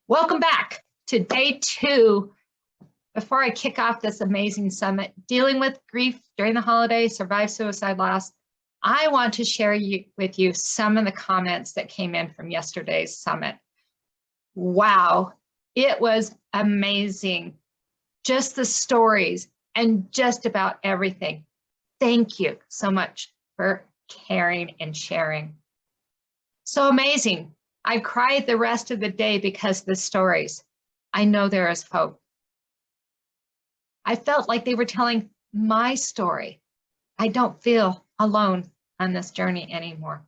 Welcome back to day 2. Before I kick off this amazing summit, dealing with grief during the holidays, survive suicide loss, I want to share with you some of the comments that came in from yesterday's summit. Wow, it was amazing. Just the stories and just about everything. Thank you so much for caring and sharing. So amazing. I cried the rest of the day because of the stories. I know there is hope. I felt like they were telling my story. I don't feel alone on this journey anymore.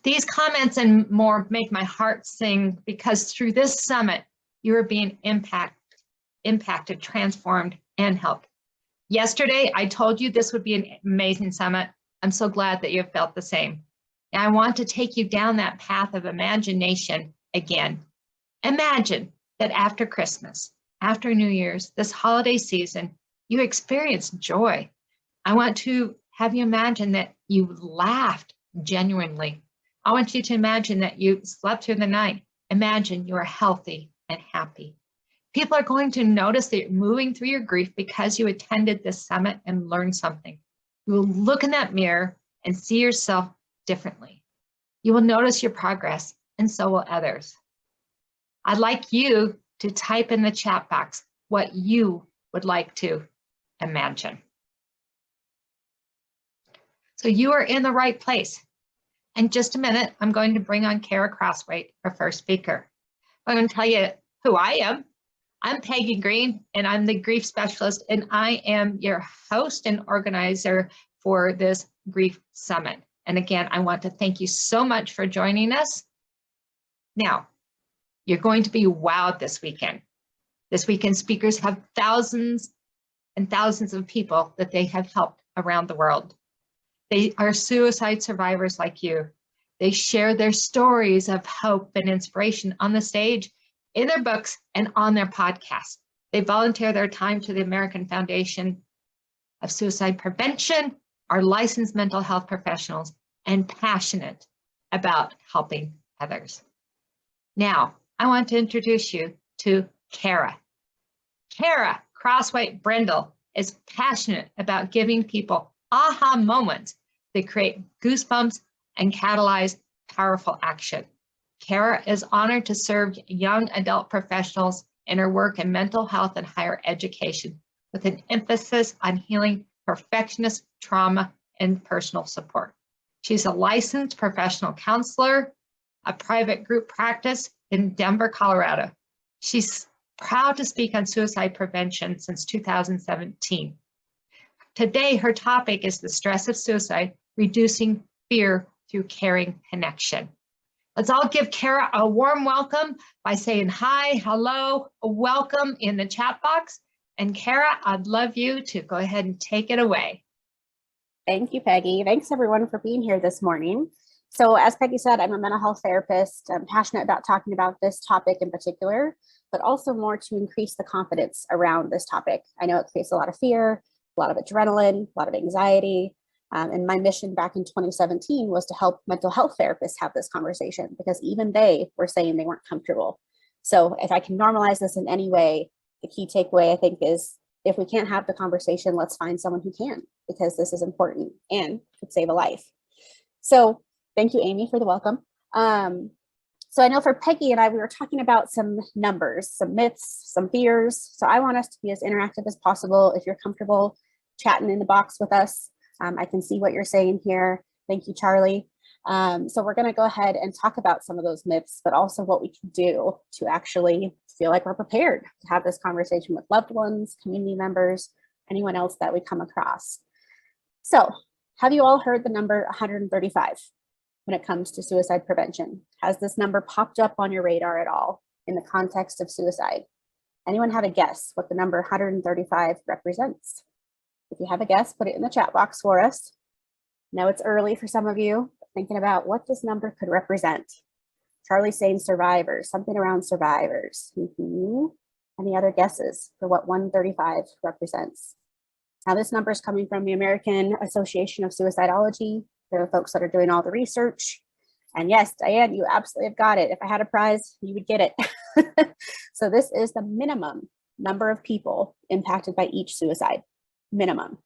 These comments and more make my heart sing because through this summit, you are being impacted, transformed, and helped. Yesterday, I told you this would be an amazing summit. I'm so glad that you have felt the same. And I want to take you down that path of imagination again. Imagine that after Christmas, after New Year's, this holiday season, you experience joy. I want to have you imagine that you laughed genuinely. I want you to imagine that you slept through the night. Imagine you are healthy and happy. People are going to notice that you're moving through your grief because you attended this summit and learned something. You will look in that mirror and see yourself differently. You will notice your progress, and so will others. I'd like you to type in the chat box what you would like to imagine. So you are in the right place. In just a minute, I'm going to bring on Carrera, our first speaker. I'm going to tell you who I am. I'm Peggy Green, and I'm the grief specialist, and I am your host and organizer for this grief summit. And again, I want to thank you so much for joining us. Now, you're going to be wowed this weekend. This weekend, speakers have thousands and thousands of people that they have helped around the world. They are suicide survivors like you. They share their stories of hope and inspiration on the stage, in their books, and on their podcast. They volunteer their time to the American Foundation of Suicide Prevention, are licensed mental health professionals, and passionate about helping others. Now, I want to introduce you to Carrera. Carrera Brendel is passionate about giving people aha moments that create goosebumps and catalyze powerful action. Carrera is honored to serve young adult professionals in her work in mental health and higher education with an emphasis on healing perfectionist trauma and personal support. She's a licensed professional counselor, a private group practice in Denver, Colorado. She's proud to speak on suicide prevention since 2017. Today, her topic is the stress of suicide, reducing fear through caring connection. Let's all give Carrera a warm welcome by saying hi, hello, welcome in the chat box. And Carrera, I'd love you to go ahead and take it away. Thank you, Peggy. Thanks everyone for being here this morning. So as Peggy said, I'm a mental health therapist. I'm passionate about talking about this topic in particular, but also more to increase the confidence around this topic. I know it creates a lot of fear, a lot of adrenaline, a lot of anxiety. And my mission back in 2017 was to help mental health therapists have this conversation because even they were saying they weren't comfortable. So if I can normalize this in any way, the key takeaway I think is if we can't have the conversation, let's find someone who can, because this is important and could save a life. So thank you, Amy, for the welcome. So I know for Peggy and I, we were talking about some numbers, some myths, some fears. So I want us to be as interactive as possible. If you're comfortable chatting in the box with us, I can see what you're saying here. Thank you, Charlie. So we're going to go ahead and talk about some of those myths, but also what we can do to actually feel like we're prepared to have this conversation with loved ones, community members, anyone else that we come across. So have you all heard the number 135 when it comes to suicide prevention? Has this number popped up on your radar at all in the context of suicide? Anyone have a guess what the number 135 represents? If you have a guess, put it in the chat box for us. Now it's early for some of you, thinking about what this number could represent. Charlie's saying survivors, something around survivors. Any other guesses for what 135 represents? Now this number is coming from the American Association of Suicidology. They're the folks that are doing all the research. And yes, Diane, you absolutely have got it. If I had a prize, you would get it. So this is the minimum number of people impacted by each suicide, minimum,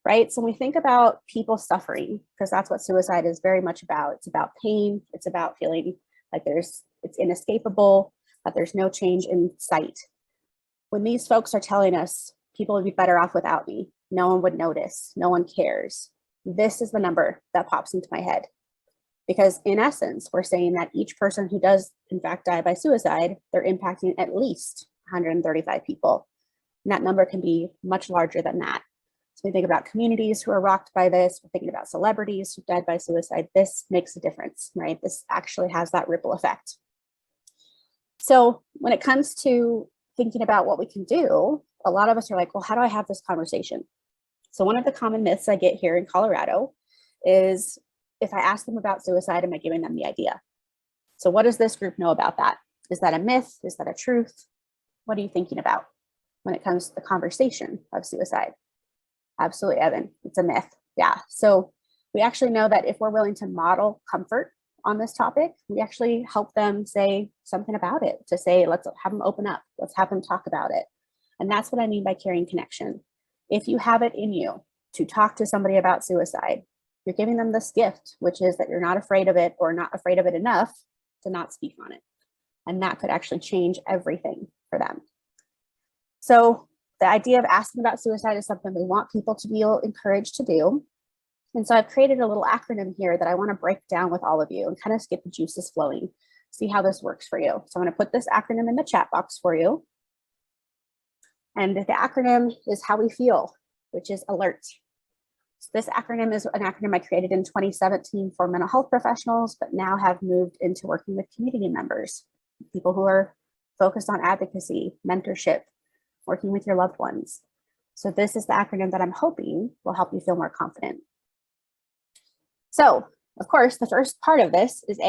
right? So when we think about people suffering, because that's what suicide is very much about. It's about pain. It's about feeling like it's inescapable, that there's no change in sight. When these folks are telling us people would be better off without me, no one would notice, no one cares, this is the number that pops into my head. Because in essence, we're saying that each person who does in fact die by suicide, they're impacting at least 135 people. And that number can be much larger than that. So we think about communities who are rocked by this, we're thinking about celebrities who died by suicide. This makes a difference, right? This actually has that ripple effect. So when it comes to thinking about what we can do, a lot of us are like, well, how do I have this conversation? So one of the common myths I get here in Colorado is, if I ask them about suicide, am I giving them the idea? So what does this group know about that? Is that a myth? Is that a truth? What are you thinking about when it comes to the conversation of suicide? Absolutely, Evan, it's a myth. Yeah, so we actually know that if we're willing to model comfort on this topic, we actually help them say something about it, to say, let's have them open up, let's have them talk about it. And that's what I mean by carrying connection. If you have it in you to talk to somebody about suicide, you're giving them this gift, which is that you're not afraid of it, or not afraid of it enough to not speak on it. And that could actually change everything for them. So the idea of asking about suicide is something we want people to feel encouraged to do. And so I've created a little acronym here that I want to break down with all of you and kind of get the juices flowing, see how this works for you. So I'm going to put this acronym in the chat box for you. And the acronym is how we feel, which is alert. So this acronym is an acronym I created in 2017 for mental health professionals, but now have moved into working with community members, people who are focused on advocacy, mentorship, working with your loved ones. So this is the acronym that I'm hoping will help you feel more confident. So, of course, the first part of this is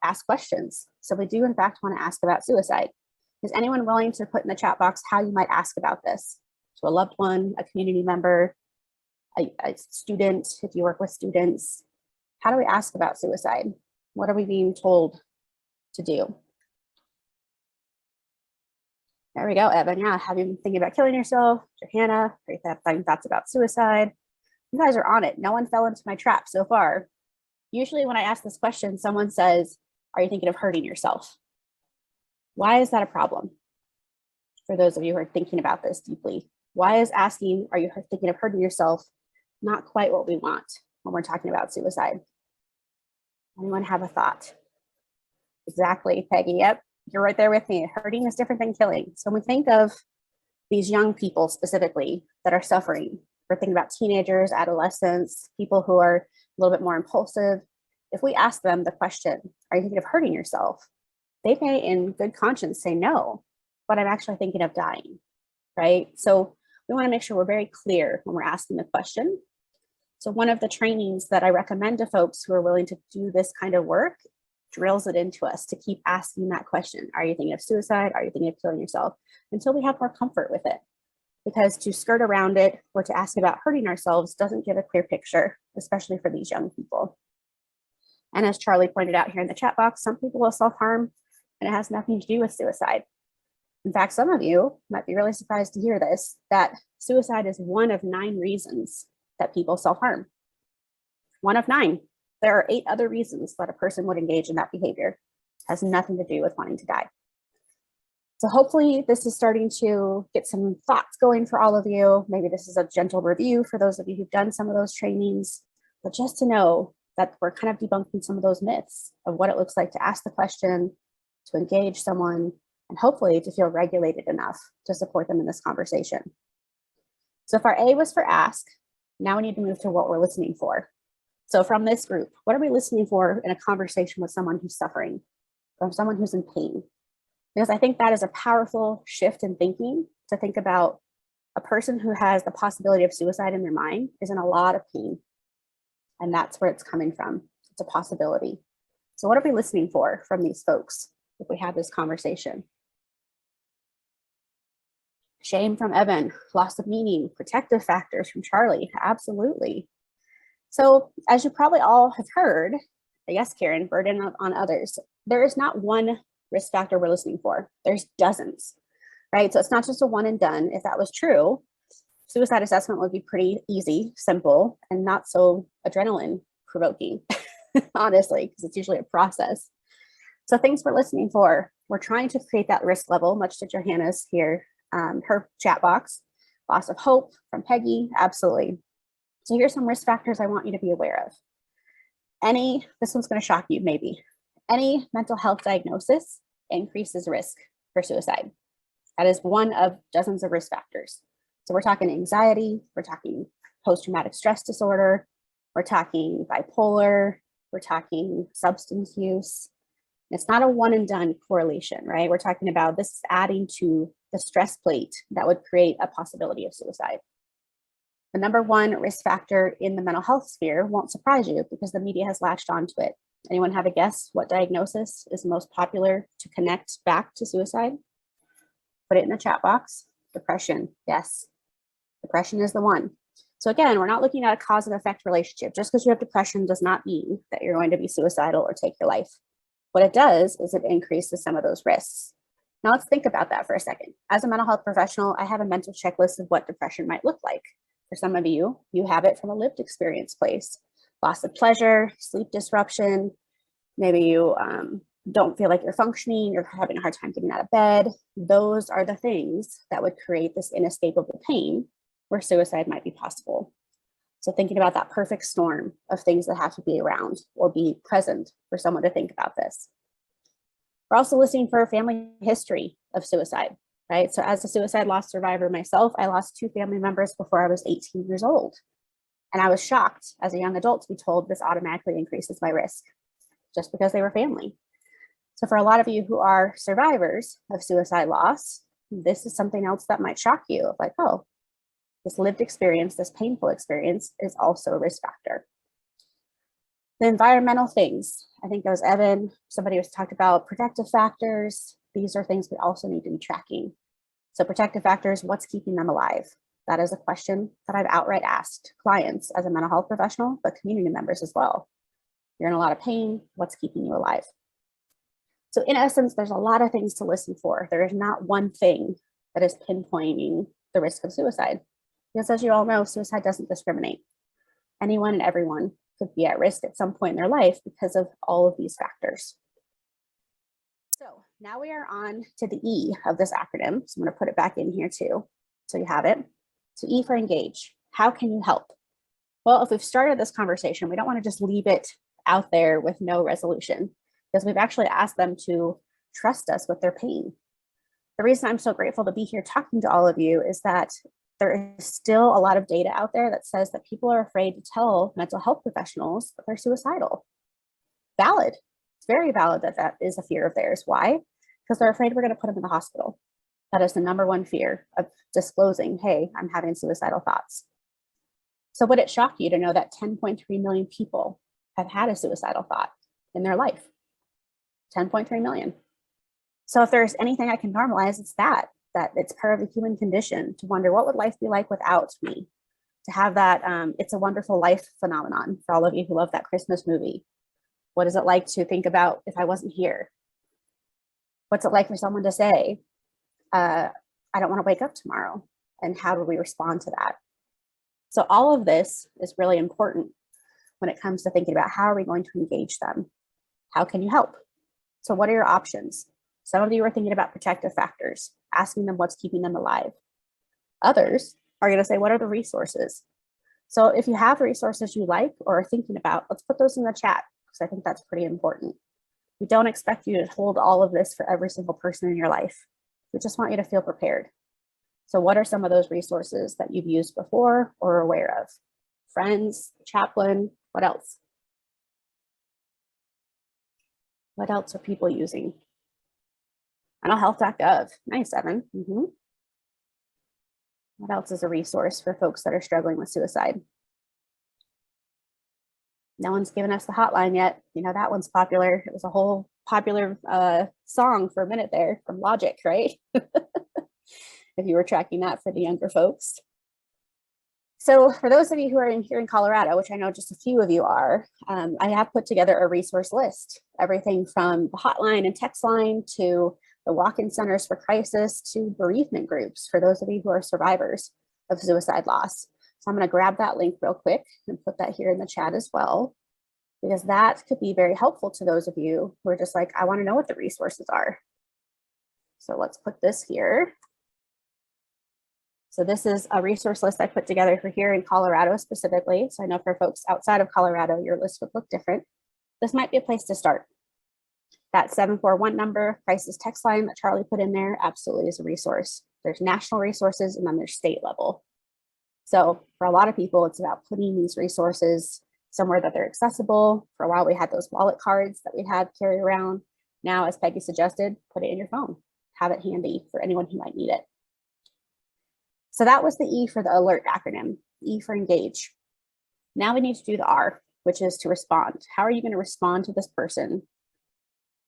ask questions. So we do in fact want to ask about suicide. Is anyone willing to put in the chat box how you might ask about this? To a loved one, a community member, a student, if you work with students. How do we ask about suicide? What are we being told to do? There we go, Evan. Yeah, have you been thinking about killing yourself? Johanna, are you having thoughts about suicide? You guys are on it. No one fell into my trap so far. Usually when I ask this question, someone says, are you thinking of hurting yourself? Why is that a problem? For those of you who are thinking about this deeply, why is asking, are you thinking of hurting yourself, not quite what we want when we're talking about suicide? Anyone have a thought? Exactly, Peggy. Yep, you're right there with me. Hurting is different than killing. So when we think of these young people specifically that are suffering, we're thinking about teenagers, adolescents, people who are a little bit more impulsive. If we ask them the question, are you thinking of hurting yourself? They may in good conscience say no, but I'm actually thinking of dying, right? So we want to make sure we're very clear when we're asking the question. So one of the trainings that I recommend to folks who are willing to do this kind of work drills it into us to keep asking that question. Are you thinking of suicide? Are you thinking of killing yourself? Until we have more comfort with it. Because to skirt around it or to ask about hurting ourselves doesn't give a clear picture, especially for these young people. And as Charlie pointed out here in the chat box, some people will self-harm and it has nothing to do with suicide. In fact, some of you might be really surprised to hear this, that suicide is one of 9 reasons that people self-harm. 1 of 9. There are 8 other reasons that a person would engage in that behavior. It has nothing to do with wanting to die. So hopefully this is starting to get some thoughts going for all of you. Maybe this is a gentle review for those of you who've done some of those trainings, but just to know that we're kind of debunking some of those myths of what it looks like to ask the question, to engage someone, and hopefully to feel regulated enough to support them in this conversation. So if our A was for ask, now we need to move to what we're listening for. So from this group, what are we listening for in a conversation with someone who's suffering, from someone who's in pain? Because I think that is a powerful shift in thinking, to think about a person who has the possibility of suicide in their mind is in a lot of pain. And that's where it's coming from. It's a possibility. So what are we listening for from these folks if we have this conversation? Shame from Evan, loss of meaning, protective factors from Charlie, absolutely. So as you probably all have heard, Yes, Karen, burden on others. There is not one risk factor we're listening for. There's dozens, right? So it's not just a one and done. If that was true, suicide assessment would be pretty easy, simple, and not so adrenaline provoking, honestly, because it's usually a process. So things we're listening for, we're trying to create that risk level, much to Johanna's here, her chat box. Loss of hope from Peggy, absolutely. So here's some risk factors I want you to be aware of. This one's going to shock you maybe. Any mental health diagnosis increases risk for suicide. That is one of dozens of risk factors. So we're talking anxiety, we're talking post-traumatic stress disorder, we're talking bipolar, we're talking substance use. It's not a one and done correlation, right? We're talking about this adding to the stress plate that would create a possibility of suicide. The number one risk factor in the mental health sphere won't surprise you because the media has latched onto it. Anyone have a guess what diagnosis is most popular to connect back to suicide? Put it in the chat box. Depression, yes. Depression is the one. So again, we're not looking at a cause and effect relationship. Just because you have depression does not mean that you're going to be suicidal or take your life. What it does is it increases some of those risks. Now let's think about that for a second. As a mental health professional, I have a mental checklist of what depression might look like. For some of you, you have it from a lived experience place. Loss of pleasure, sleep disruption, maybe you don't feel like you're functioning, you're having a hard time getting out of bed. Those are the things that would create this inescapable pain where suicide might be possible. So thinking about that perfect storm of things that have to be around or be present for someone to think about this. We're also listening for a family history of suicide, right? So as a suicide loss survivor myself, I lost 2 family members before I was 18 years old. And I was shocked as a young adult to be told this automatically increases my risk just because they were family. So for a lot of you who are survivors of suicide loss, this is something else that might shock you of like, oh, this lived experience, this painful experience is also a risk factor. The environmental things, I think it was Evan, somebody was talked about protective factors. These are things we also need to be tracking. So protective factors, what's keeping them alive? That is a question that I've outright asked clients as a mental health professional, but community members as well. You're in a lot of pain, what's keeping you alive? So in essence, there's a lot of things to listen for. There is not one thing that is pinpointing the risk of suicide. Because as you all know, suicide doesn't discriminate. Anyone and everyone could be at risk at some point in their life because of all of these factors. So now we are on to the E of this acronym. So I'm going to put it back in here too, so you have it. So E for engage. How can you help? Well, if we've started this conversation, we don't want to just leave it out there with no resolution, because we've actually asked them to trust us with their pain. The reason I'm so grateful to be here talking to all of you is that there is still a lot of data out there that says that people are afraid to tell mental health professionals that they're suicidal. Valid. It's very valid that that is a fear of theirs. Why? Because they're afraid we're going to put them in the hospital. That is the number one fear of disclosing, hey, I'm having suicidal thoughts. So would it shock you to know that 10.3 million people have had a suicidal thought in their life? 10.3 million. So if there's anything I can normalize, it's that it's part of the human condition to wonder what would life be like without me, to have that It's a Wonderful Life phenomenon for all of you who love that Christmas movie. What is it like to think about if I wasn't here? What's it like for someone to say, I don't want to wake up tomorrow? And how do we respond to that? So all of this is really important when it comes to thinking about how are we going to engage them? How can you help? So what are your options? Some of you are thinking about protective factors, asking them what's keeping them alive. Others are going to say, what are the resources? So if you have resources you like or are thinking about, let's put those in the chat, because I think that's pretty important. We don't expect you to hold all of this for every single person in your life. We just want you to feel prepared. So what are some of those resources that you've used before or are aware of? Friends, chaplain, what else? What else are people using? Mentalhealth.gov. Nice, Evan. What else is a resource for folks that are struggling with suicide? No one's given us the hotline yet. You know, that one's popular. It was a whole popular song for a minute there from Logic, right? If you were tracking that for the younger folks. So for those of you who are here in Colorado, which I know just a few of you are, I have put together a resource list, everything from the hotline and text line to the walk-in centers for crisis to bereavement groups for those of you who are survivors of suicide loss. So I'm going to grab that link real quick and put that here in the chat as well, because that could be very helpful to those of you who are just like, I want to know what the resources are. So let's put this here. So this is a resource list I put together for here in Colorado specifically. So I know for folks outside of Colorado, your list would look different. This might be a place to start. That 741 number, crisis text line that Charlie put in there, absolutely is a resource. There's national resources and then there's state level. So for a lot of people, it's about putting these resources somewhere that they're accessible. For a while, we had those wallet cards that we'd have carry around. Now, as Peggy suggested, put it in your phone, have it handy for anyone who might need it. So that was the E for the alert acronym, E for engage. Now we need to do the R, which is to respond. How are you going to respond to this person?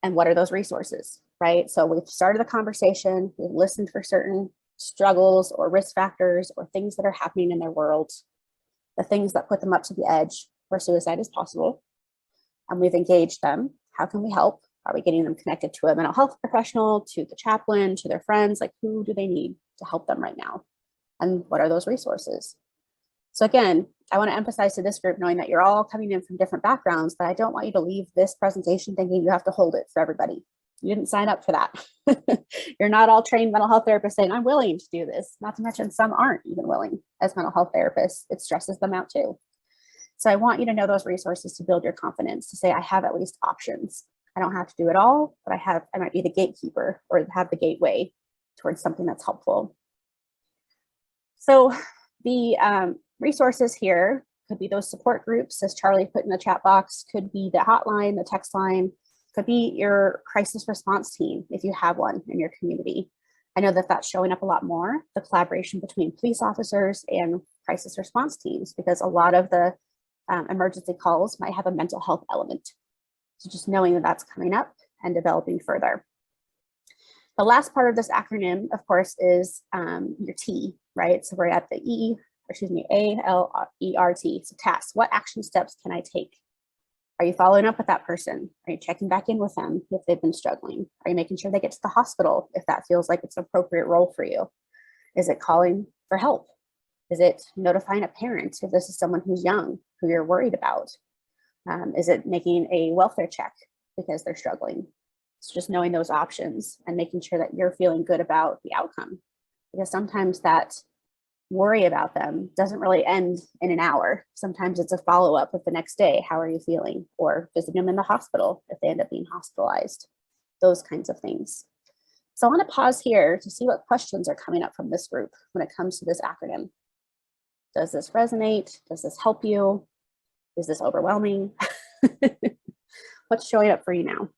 And what are those resources, right? So we've started the conversation, we've listened for certain struggles or risk factors or things that are happening in their world, the things that put them up to the edge where suicide is possible. And we've engaged them. How can we help? Are we getting them connected to a mental health professional, to the chaplain, to their friends? Like, who do they need to help them right now? And what are those resources? So again, I want to emphasize to this group, knowing that you're all coming in from different backgrounds, but I don't want you to leave this presentation thinking you have to hold it for everybody. You didn't sign up for that. You're not all trained mental health therapists saying, I'm willing to do this. Not to mention some aren't even willing as mental health therapists. It stresses them out too. So I want you to know those resources to build your confidence, to say, I have at least options. I don't have to do it all, but I might be the gatekeeper or have the gateway towards something that's helpful. So the resources here could be those support groups, as Charlie put in the chat box, could be the hotline, the text line, could be your crisis response team if you have one in your community. I know that that's showing up a lot more, the collaboration between police officers and crisis response teams, because a lot of the emergency calls might have a mental health element. So just knowing that that's coming up and developing further. The last part of this acronym, of course, is your T, right? So we're at the A-L-E-R-T, so tasks. What action steps can I take? Are you following up with that person? Are you checking back in with them if they've been struggling? Are you making sure they get to the hospital if that feels like it's an appropriate role for you? Is it calling for help? Is it notifying a parent if this is someone who's young, who you're worried about? Is it making a welfare check because they're struggling? It's just knowing those options and making sure that you're feeling good about the outcome. Because sometimes that worry about them doesn't really end in an hour. Sometimes it's a follow-up of the next day. How are you feeling? Or visiting them in the hospital if they end up being hospitalized. Those kinds of things. So I want to pause here to see what questions are coming up from this group when it comes to this acronym. Does this resonate? Does this help you? Is this overwhelming? What's showing up for you now?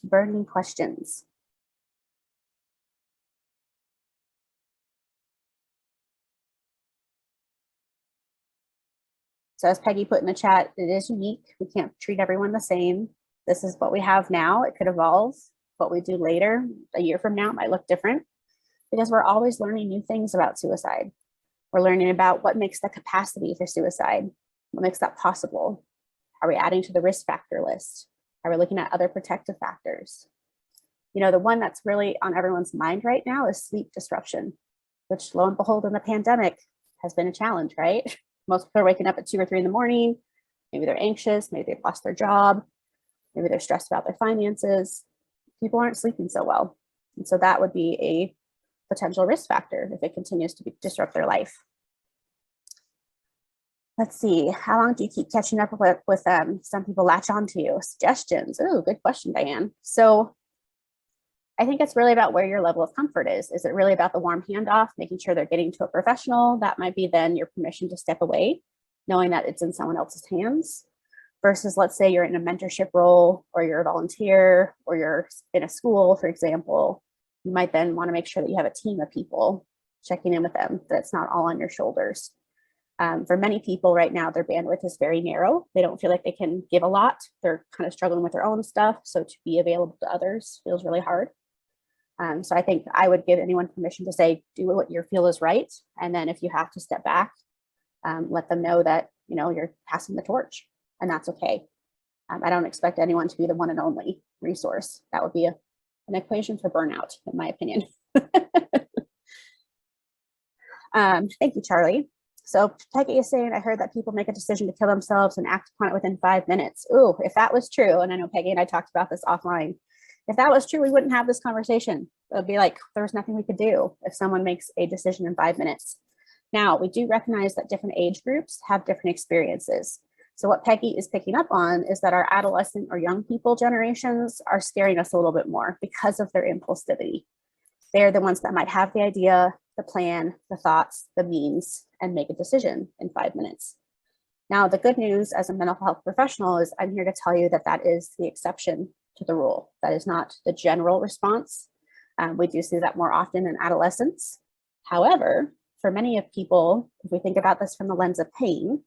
Burning questions. So as Peggy put in the chat, it is unique. We can't treat everyone the same. This is what we have now. It could evolve. What we do later, a year from now, might look different because we're always learning new things about suicide. We're learning about what makes the capacity for suicide, what makes that possible. Are we adding to the risk factor list? Are we looking at other protective factors? You know, the one that's really on everyone's mind right now is sleep disruption, which lo and behold in the pandemic has been a challenge, right? Most people are waking up at 2 or 3 in the morning. Maybe they're anxious, maybe they've lost their job, maybe they're stressed about their finances. People aren't sleeping so well. And so that would be a potential risk factor if it continues to disrupt their life. Let's see, how long do you keep catching up with them? Some people latch on to you. Suggestions. Oh, good question, Diane. So I think it's really about where your level of comfort is. Is it really about the warm handoff, making sure they're getting to a professional? That might be then your permission to step away, knowing that it's in someone else's hands. Versus, let's say you're in a mentorship role, or you're a volunteer, or you're in a school, for example. You might then want to make sure that you have a team of people checking in with them, that it's not all on your shoulders. For many people right now, their bandwidth is very narrow. They don't feel like they can give a lot. They're kind of struggling with their own stuff. So to be available to others feels really hard. So I think I would give anyone permission to say, do what you feel is right. And then if you have to step back, let them know that, you're passing the torch, and that's okay. I don't expect anyone to be the one and only resource. That would be an equation for burnout, in my opinion. Thank you, Charlie. So Peggy is saying, I heard that people make a decision to kill themselves and act upon it within 5 minutes. Ooh, if that was true, and I know Peggy and I talked about this offline, if that was true, we wouldn't have this conversation. It would be like, there was nothing we could do if someone makes a decision in 5 minutes. Now, we do recognize that different age groups have different experiences. So what Peggy is picking up on is that our adolescent or young people generations are scaring us a little bit more because of their impulsivity. They're the ones that might have the idea, the plan, the thoughts, the means, and make a decision in 5 minutes. Now, the good news as a mental health professional is I'm here to tell you that that is the exception to the rule. That is not the general response. We do see that more often in adolescents. However, for many of people, if we think about this from the lens of pain,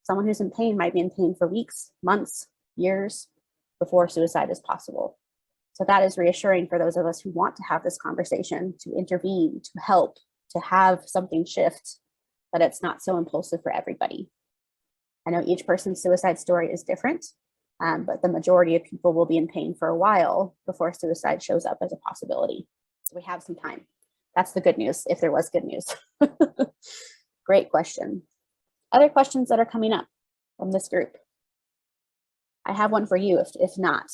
someone who's in pain might be in pain for weeks, months, years before suicide is possible. So that is reassuring for those of us who want to have this conversation, to intervene, to help, to have something shift, but it's not so impulsive for everybody. I know each person's suicide story is different, but the majority of people will be in pain for a while before suicide shows up as a possibility. So we have some time. That's the good news, if there was good news. Great question. Other questions that are coming up from this group? I have one for you, if not,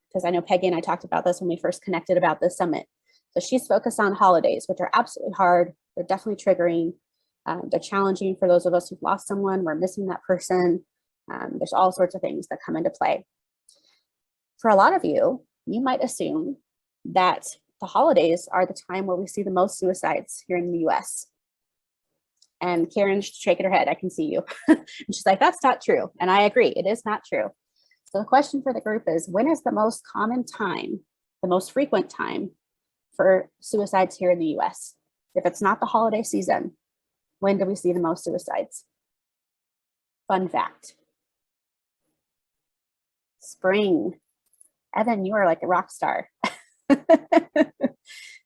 because I know Peggy and I talked about this when we first connected about this summit. So she's focused on holidays, which are absolutely hard. They're definitely triggering. They're challenging for those of us who've lost someone, we're missing that person. There's all sorts of things that come into play. For a lot of you, you might assume that the holidays are the time where we see the most suicides here in the US. And Karen's shaking her head, I can see you. And she's like, that's not true. And I agree, it is not true. So the question for the group is, when is the most common time, the most frequent time for suicides here in the US? If it's not the holiday season, when do we see the most suicides? Fun fact. Spring. Evan, you are like a rock star.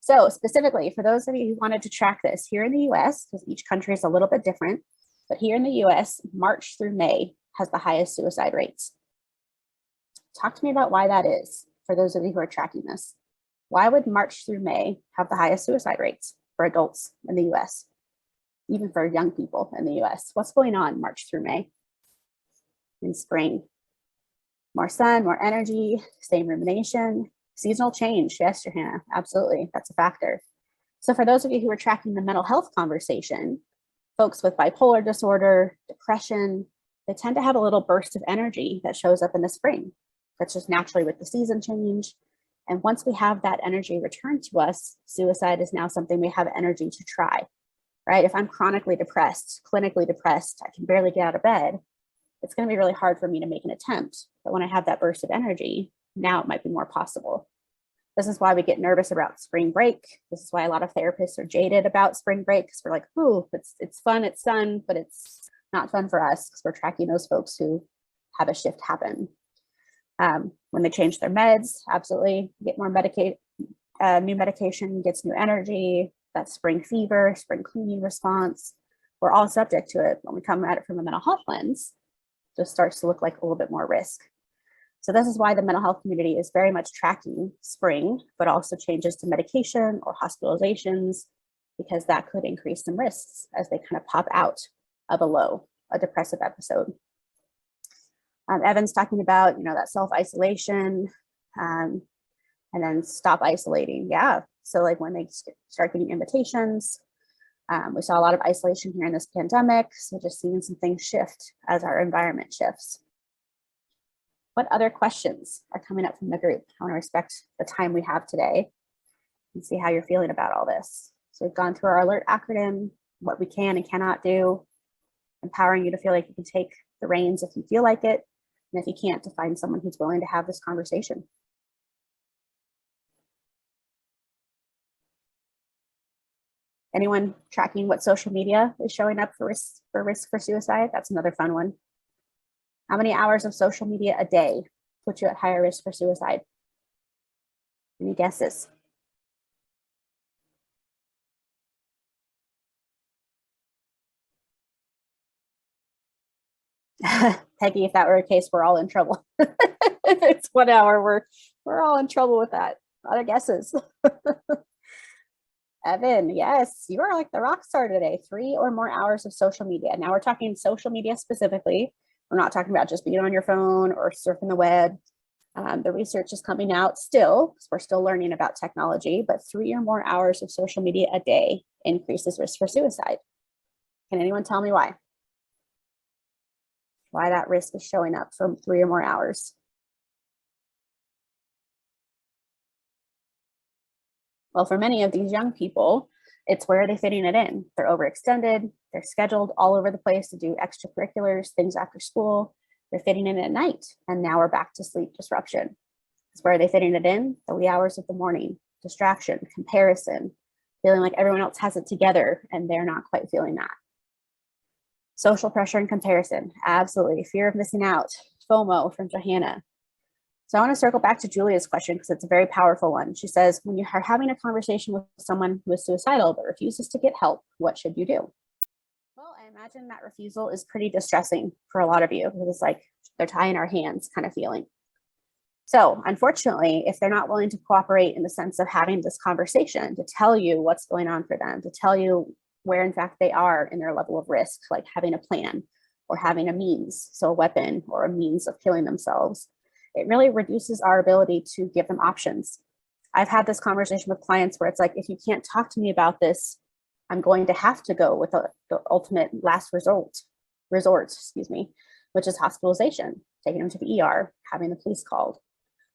So specifically, for those of you who wanted to track this, here in the US, because each country is a little bit different, but here in the US, March through May has the highest suicide rates. Talk to me about why that is, for those of you who are tracking this. Why would March through May have the highest suicide rates for adults in the US, even for young people in the US? What's going on March through May? In spring, more sun, more energy, same rumination, seasonal change. Yes, Johanna, absolutely, that's a factor. So for those of you who are tracking the mental health conversation, folks with bipolar disorder, depression, they tend to have a little burst of energy that shows up in the spring. That's just naturally with the season change. And once we have that energy returned to us, suicide is now something we have energy to try, right? If I'm chronically depressed, clinically depressed, I can barely get out of bed, it's going to be really hard for me to make an attempt. But when I have that burst of energy, now it might be more possible. This is why we get nervous about spring break. This is why a lot of therapists are jaded about spring break, because we're like, ooh, it's fun, it's sun, but it's not fun for us because we're tracking those folks who have a shift happen. When they change their meds, absolutely get more new medication, gets new energy, that spring fever, spring cleaning response. We're all subject to it. When we come at it from a mental health lens, it just starts to look like a little bit more risk. So this is why the mental health community is very much tracking spring, but also changes to medication or hospitalizations, because that could increase some risks as they kind of pop out of a depressive episode. Evan's talking about, that self-isolation, and then stop isolating. Yeah, so like when they start getting invitations, we saw a lot of isolation here in this pandemic, so just seeing some things shift as our environment shifts. What other questions are coming up from the group? I want to respect the time we have today and see how you're feeling about all this. So we've gone through our ALERT acronym, what we can and cannot do, empowering you to feel like you can take the reins if you feel like it, and if you can't, to find someone who's willing to have this conversation. Anyone tracking what social media is showing up for risk for suicide? That's another fun one. How many hours of social media a day put you at higher risk for suicide? Any guesses? Peggy, if that were a case, we're all in trouble. If it's 1 hour, we're all in trouble with that. Other guesses. Evan, yes, you are like the rock star today. 3 or more hours of social media. Now we're talking social media specifically. We're not talking about just being on your phone or surfing the web. The research is coming out still, because we're still learning about technology, but 3 or more hours of social media a day increases risk for suicide. Can anyone tell me why? Why that risk is showing up from 3 or more hours? Well, for many of these young people, it's where are they fitting it in? They're overextended, they're scheduled all over the place to do extracurriculars, things after school, they're fitting in at night, and now we're back to sleep disruption. It's where are they fitting it in? The wee hours of the morning, distraction, comparison, feeling like everyone else has it together and they're not quite feeling that. Social pressure and comparison, absolutely. Fear of missing out, FOMO from Johanna. So I want to circle back to Julia's question because it's a very powerful one. She says, when you are having a conversation with someone who is suicidal but refuses to get help, what should you do? Well, I imagine that refusal is pretty distressing for a lot of you because it's like they're tying our hands kind of feeling. So unfortunately, if they're not willing to cooperate in the sense of having this conversation to tell you what's going on for them, to tell you where in fact they are in their level of risk, like having a plan or having a means, so a weapon or a means of killing themselves, it really reduces our ability to give them options. I've had this conversation with clients where it's like, if you can't talk to me about this, I'm going to have to go with the ultimate last resort, which is hospitalization, taking them to the ER, having the police called.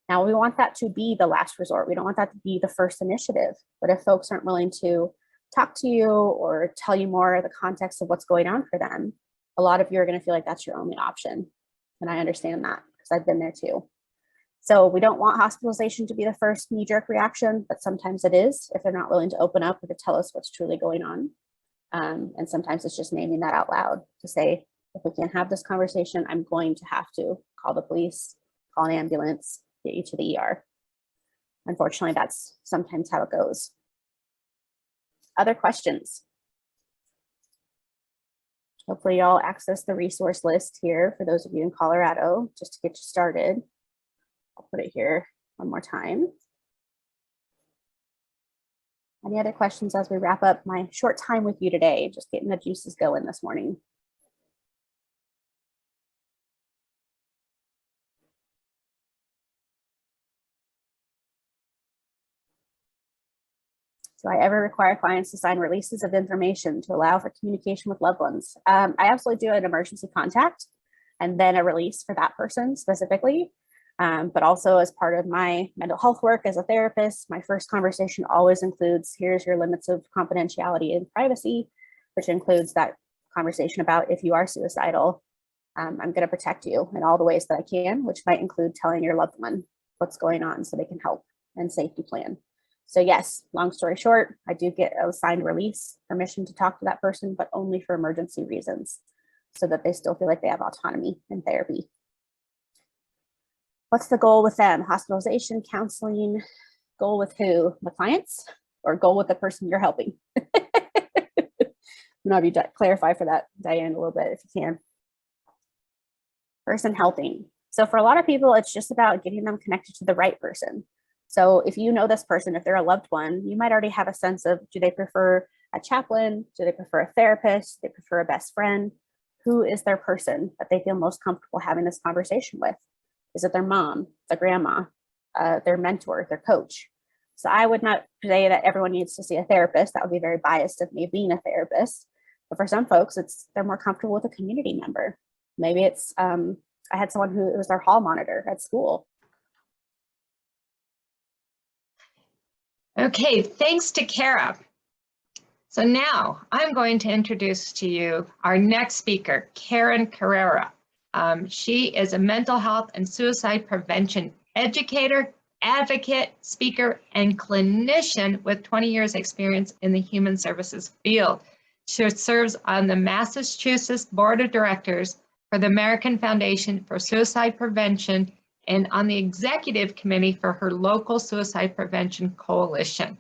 Now we want that to be the last resort. We don't want that to be the first initiative. But if folks aren't willing to talk to you or tell you more of the context of what's going on for them, a lot of you are going to feel like that's your only option. And I understand that because I've been there too. So we don't want hospitalization to be the first knee-jerk reaction, but sometimes it is if they're not willing to open up or to tell us what's truly going on. And sometimes it's just naming that out loud to say, if we can't have this conversation, I'm going to have to call the police, call an ambulance, get you to the ER. Unfortunately, that's sometimes how it goes. Other questions? Hopefully y'all access the resource list here for those of you in Colorado, just to get you started. I'll put it here one more time. Any other questions as we wrap up my short time with you today, just getting the juices going this morning? Do I ever require clients to sign releases of information to allow for communication with loved ones? I absolutely do an emergency contact and then a release for that person specifically. But also as part of my mental health work as a therapist, my first conversation always includes, here's your limits of confidentiality and privacy, which includes that conversation about if you are suicidal, I'm going to protect you in all the ways that I can, which might include telling your loved one what's going on so they can help and safety plan. So yes, long story short, I do get a signed release, permission to talk to that person, but only for emergency reasons so that they still feel like they have autonomy in therapy. What's the goal with them? Hospitalization, counseling, goal with who? The clients or goal with the person you're helping? Maybe clarify for that, Diane, a little bit if you can. Person helping. So for a lot of people, it's just about getting them connected to the right person. So if you know this person, if they're a loved one, you might already have a sense of, do they prefer a chaplain? Do they prefer a therapist? Do they prefer a best friend? Who is their person that they feel most comfortable having this conversation with? Is it their mom, their grandma, their mentor, their coach? So I would not say that everyone needs to see a therapist. That would be very biased of me being a therapist. But for some folks, they're more comfortable with a community member. Maybe it's, I had someone who was their hall monitor at school. Okay, thanks to Kara. So now I'm going to introduce to you our next speaker, Carrera. She is a mental health and suicide prevention educator, advocate, speaker, and clinician with 20 years experience in the human services field. She serves on the Massachusetts Board of Directors for the American Foundation for Suicide Prevention and on the executive committee for her local suicide prevention coalition.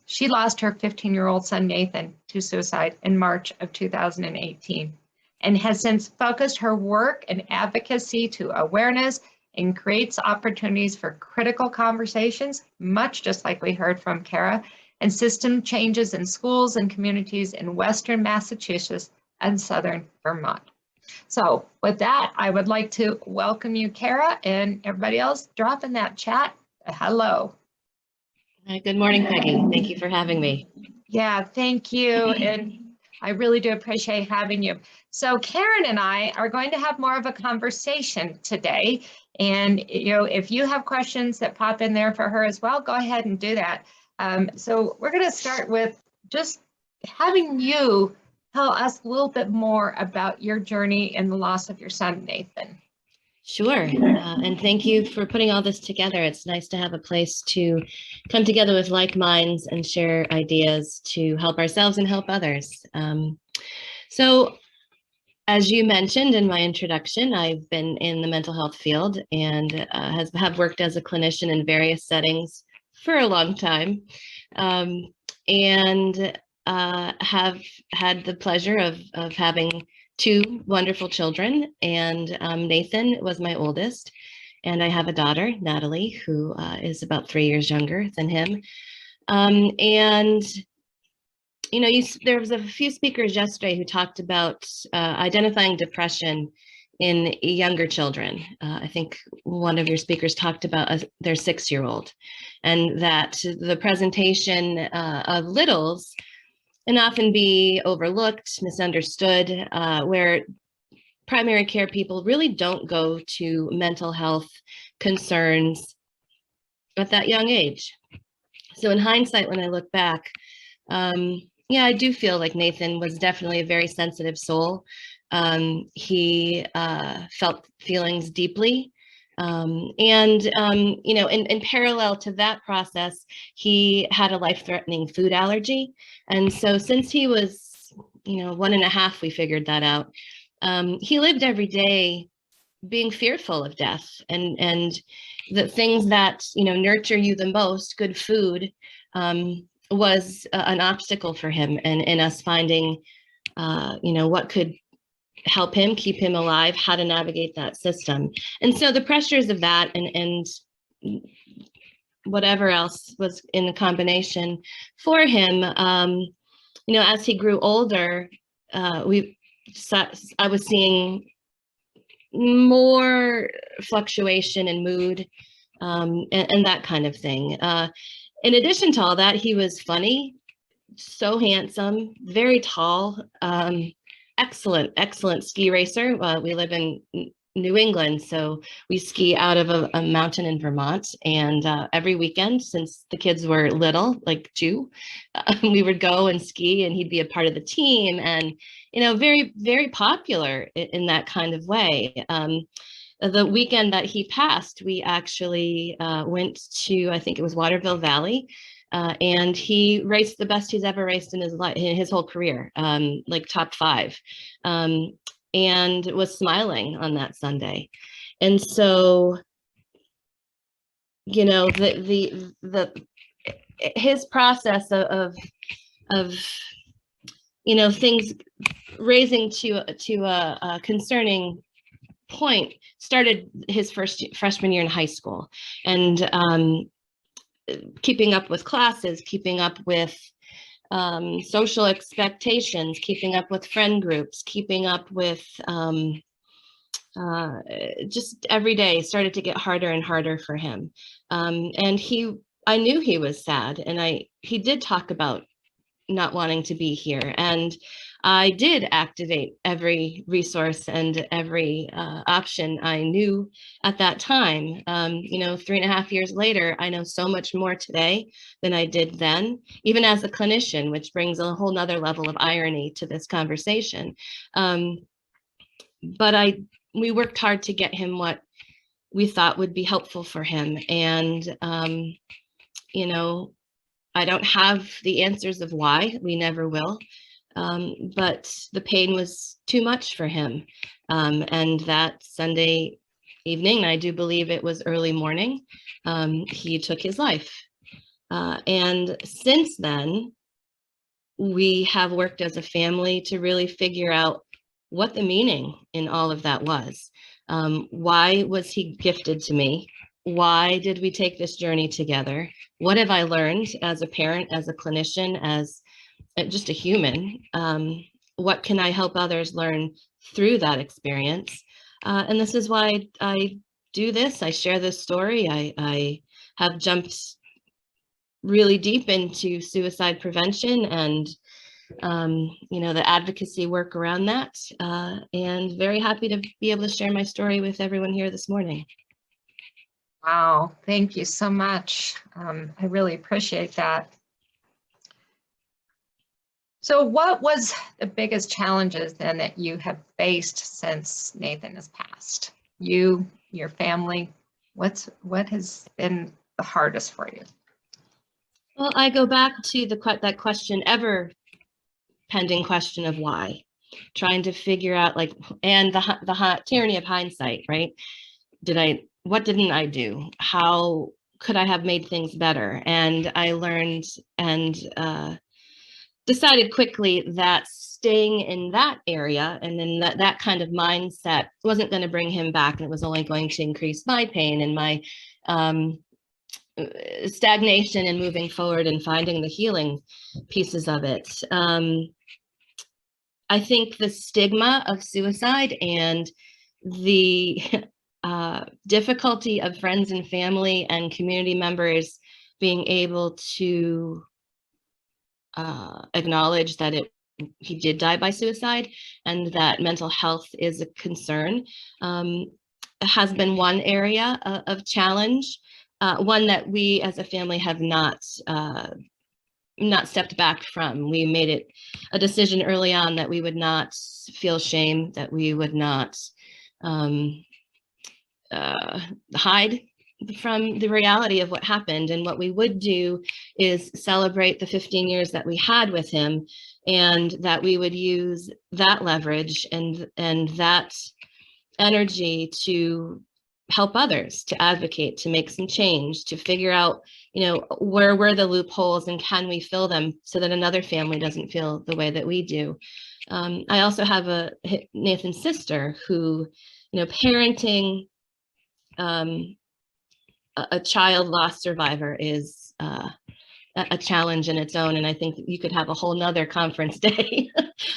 She lost her 15-year-old son, Nathan, to suicide in March of 2018. and has since focused her work and advocacy to awareness and creates opportunities for critical conversations, much just like we heard from Kara, and system changes in schools and communities in Western Massachusetts and Southern Vermont. So with that, I would like to welcome you, Kara, and everybody else drop in that chat. Hello. Good morning, Peggy. Thank you for having me. Yeah, thank you. And I really do appreciate having you. So Karen and I are going to have more of a conversation today. And if you have questions that pop in there for her as well, go ahead and do that. So we're going to start with just having you tell us a little bit more about your journey in the loss of your son, Nathan. Sure. And thank you for putting all this together. It's nice to have a place to come together with like minds and share ideas to help ourselves and help others. So as you mentioned in my introduction, I've been in the mental health field and have worked as a clinician in various settings for a long time, and have had the pleasure of having two wonderful children, and Nathan was my oldest, and I have a daughter, Natalie, who is about 3 years younger than him. And there was a few speakers yesterday who talked about identifying depression in younger children. I think one of your speakers talked about their 6-year-old, and that the presentation of littles can often be overlooked, misunderstood, where primary care people really don't go to mental health concerns at that young age. So in hindsight, when I look back, yeah, I do feel like Nathan was definitely a very sensitive soul. He felt feelings deeply. In parallel to that process, he had a life-threatening food allergy. And so since he was, 1.5, we figured that out. He lived every day being fearful of death, and the things that, nurture you the most, good food, was an obstacle for him, and in us finding, what could help him, keep him alive, how to navigate that system. And so the pressures of that and whatever else was in the combination for him, as he grew older, I was seeing more fluctuation in mood, and that kind of thing. In addition to all that, he was funny, so handsome, very tall, excellent ski racer. We live in New England, so we ski out of a mountain in Vermont, and every weekend since the kids were little, like 2, we would go and ski, and he'd be a part of the team, and very, very popular in that kind of way. The weekend that he passed, we actually went to, I think it was Waterville Valley, and he raced the best he's ever raced in his life, in his whole career, like top 5, and was smiling on that Sunday. And so, his process of things raising to a concerning point started his freshman year in high school, and keeping up with classes, keeping up with social expectations, keeping up with friend groups, keeping up with just every day started to get harder and harder for him. And I knew he was sad, and he did talk about not wanting to be here. And I did activate every resource and every option I knew at that time. 3.5 years later, I know so much more today than I did then, even as a clinician, which brings a whole nother level of irony to this conversation. But we worked hard to get him what we thought would be helpful for him. And, I don't have the answers of why, we never will, but the pain was too much for him. And that Sunday evening, I do believe it was early morning, he took his life. And since then, we have worked as a family to really figure out what the meaning in all of that was. Why was he gifted to me? Why did we take this journey together? What have I learned as a parent, as a clinician, as just a human? What can I help others learn through that experience? And this is why I do this. I share this story. I have jumped really deep into suicide prevention and the advocacy work around that, and very happy to be able to share my story with everyone here this morning. Wow, thank you so much. I really appreciate that. So what was the biggest challenges then that you have faced since Nathan has passed? You, your family, what has been the hardest for you? Well, I go back to that question, ever pending question of why, trying to figure out, like, and the tyranny of hindsight, right? What didn't I do? How could I have made things better? And I learned and decided quickly that staying in that area and in that kind of mindset wasn't going to bring him back, and it was only going to increase my pain and my stagnation and moving forward and finding the healing pieces of it. I think the stigma of suicide and the difficulty of friends and family and community members being able to acknowledge that he did die by suicide and that mental health is a concern has been one area of challenge, one that we as a family have not stepped back from. We made it a decision early on that we would not feel shame, that we would not hide from the reality of what happened. And what we would do is celebrate the 15 years that we had with him, and that we would use that leverage and that energy to help others, to advocate, to make some change, to figure out, where were the loopholes and can we fill them so that another family doesn't feel the way that we do. I also have Nathan's sister who, parenting a child loss survivor is a challenge in its own. And I think you could have a whole nother conference day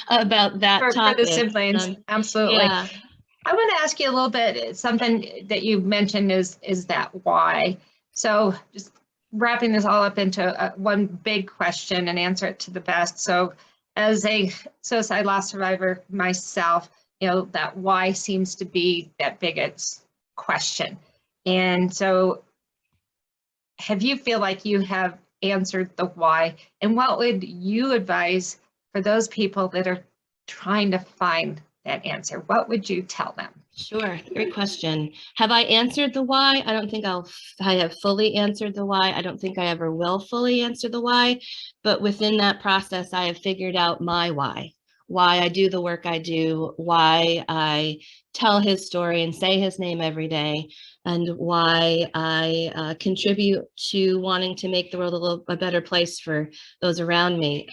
about that topic. For the siblings, absolutely. Yeah. I want to ask you a little bit, something that you mentioned is that why. So just wrapping this all up into one big question and answer it to the best. So as a suicide loss survivor myself, that why seems to be that biggest question. And so have you feel like you have answered the why? And what would you advise for those people that are trying to find that answer? What would you tell them? Sure, great question. Have I answered the why? I don't think I have fully answered the why. I don't think I ever will fully answer the why, but within that process, I have figured out my why I do the work I do, why I tell his story and say his name every day, and why I contribute to wanting to make the world a better place for those around me.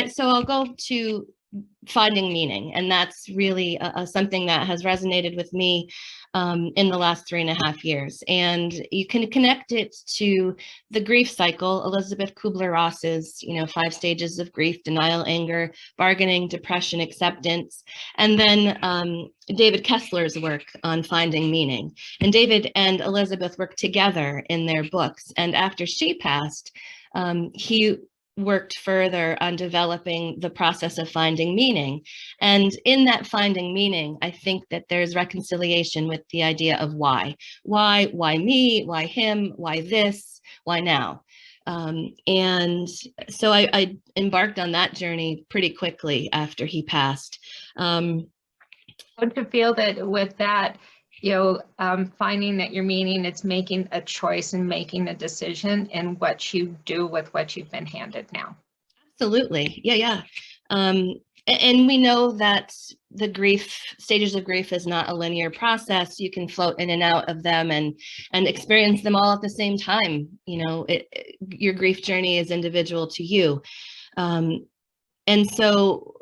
So I'll go to finding meaning, and that's really something that has resonated with me in the last 3.5 years. And you can connect it to the grief cycle, Elizabeth Kubler-Ross's, 5 stages of grief: denial, anger, bargaining, depression, acceptance, and then David Kessler's work on finding meaning. And David and Elizabeth worked together in their books. And after she passed, he worked further on developing the process of finding meaning. And in that finding meaning, I think that there's reconciliation with the idea of why me, why him, why this, why now. And so I embarked on that journey pretty quickly after he passed. Don't you feel that with that, finding that your meaning, it's making a choice and making a decision in what you do with what you've been handed now? Absolutely. Yeah. And we know that the grief stages of grief is not a linear process. You can float in and out of them and experience them all at the same time. You know, your grief journey is individual to you. And so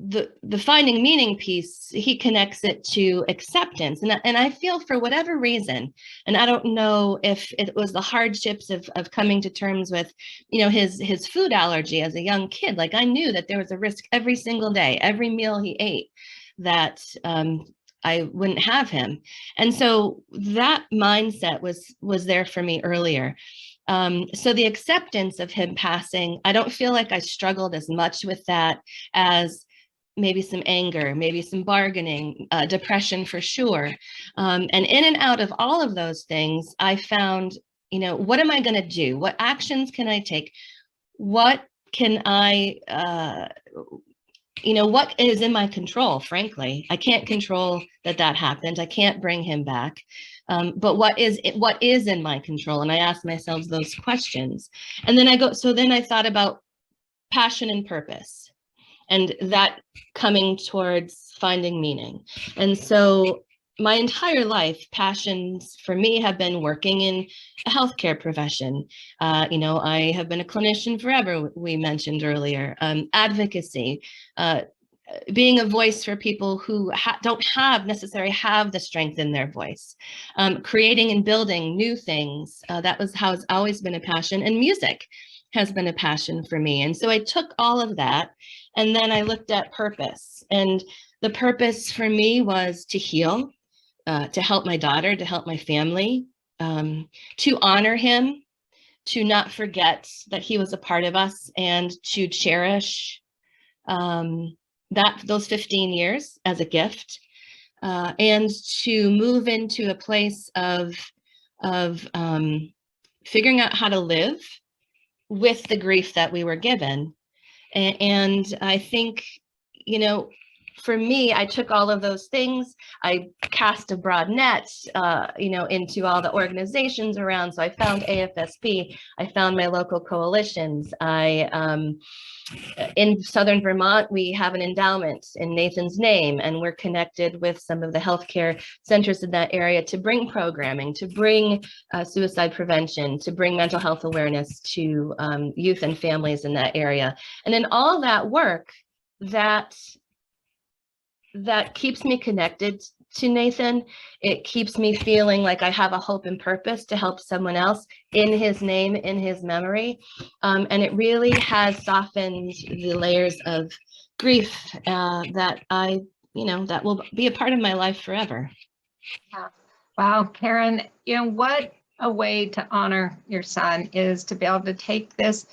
the finding meaning piece, he connects it to acceptance. And I feel for whatever reason, and I don't know if it was the hardships of coming to terms with, you know, his food allergy as a young kid. Like, I knew that there was a risk every single day, every meal he ate, that I wouldn't have him. And so that mindset was there for me earlier. So the acceptance of him passing, I don't feel like I struggled as much with that as maybe some anger, maybe some bargaining, depression for sure. And in and out of all of those things, I found, you know, what am I going to do? What actions can I take? What can I, you know, what is in my control, frankly? I can't control that happened. I can't bring him back. But what is in my control? And I asked myself those questions. And then I thought about passion and purpose, and that coming towards finding meaning. And so my entire life, passions for me have been working in a healthcare profession. You know, I have been a clinician forever, we mentioned earlier. Advocacy, being a voice for people who don't necessarily have the strength in their voice. Creating and building new things, that has always been a passion. And music has been a passion for me. And so I took all of that, and then I looked at purpose. And the purpose for me was to heal, to help my daughter, to help my family, to honor him, to not forget that he was a part of us, and to cherish those 15 years as a gift, and to move into a place of figuring out how to live with the grief that we were given. And I think, you know, for me, I took all of those things, I cast a broad net, you know, into all the organizations around. So I found AFSP, I found my local coalitions. In Southern Vermont, we have an endowment in Nathan's name, and we're connected with some of the healthcare centers in that area to bring programming, to bring suicide prevention, to bring mental health awareness to youth and families in that area. And in all that work, that keeps me connected to Nathan. It keeps me feeling like I have a hope and purpose to help someone else in his name, in his memory. And it really has softened the layers of grief that that will be a part of my life forever. Yeah. Wow, Karen, you know, what a way to honor your son is to be able to take this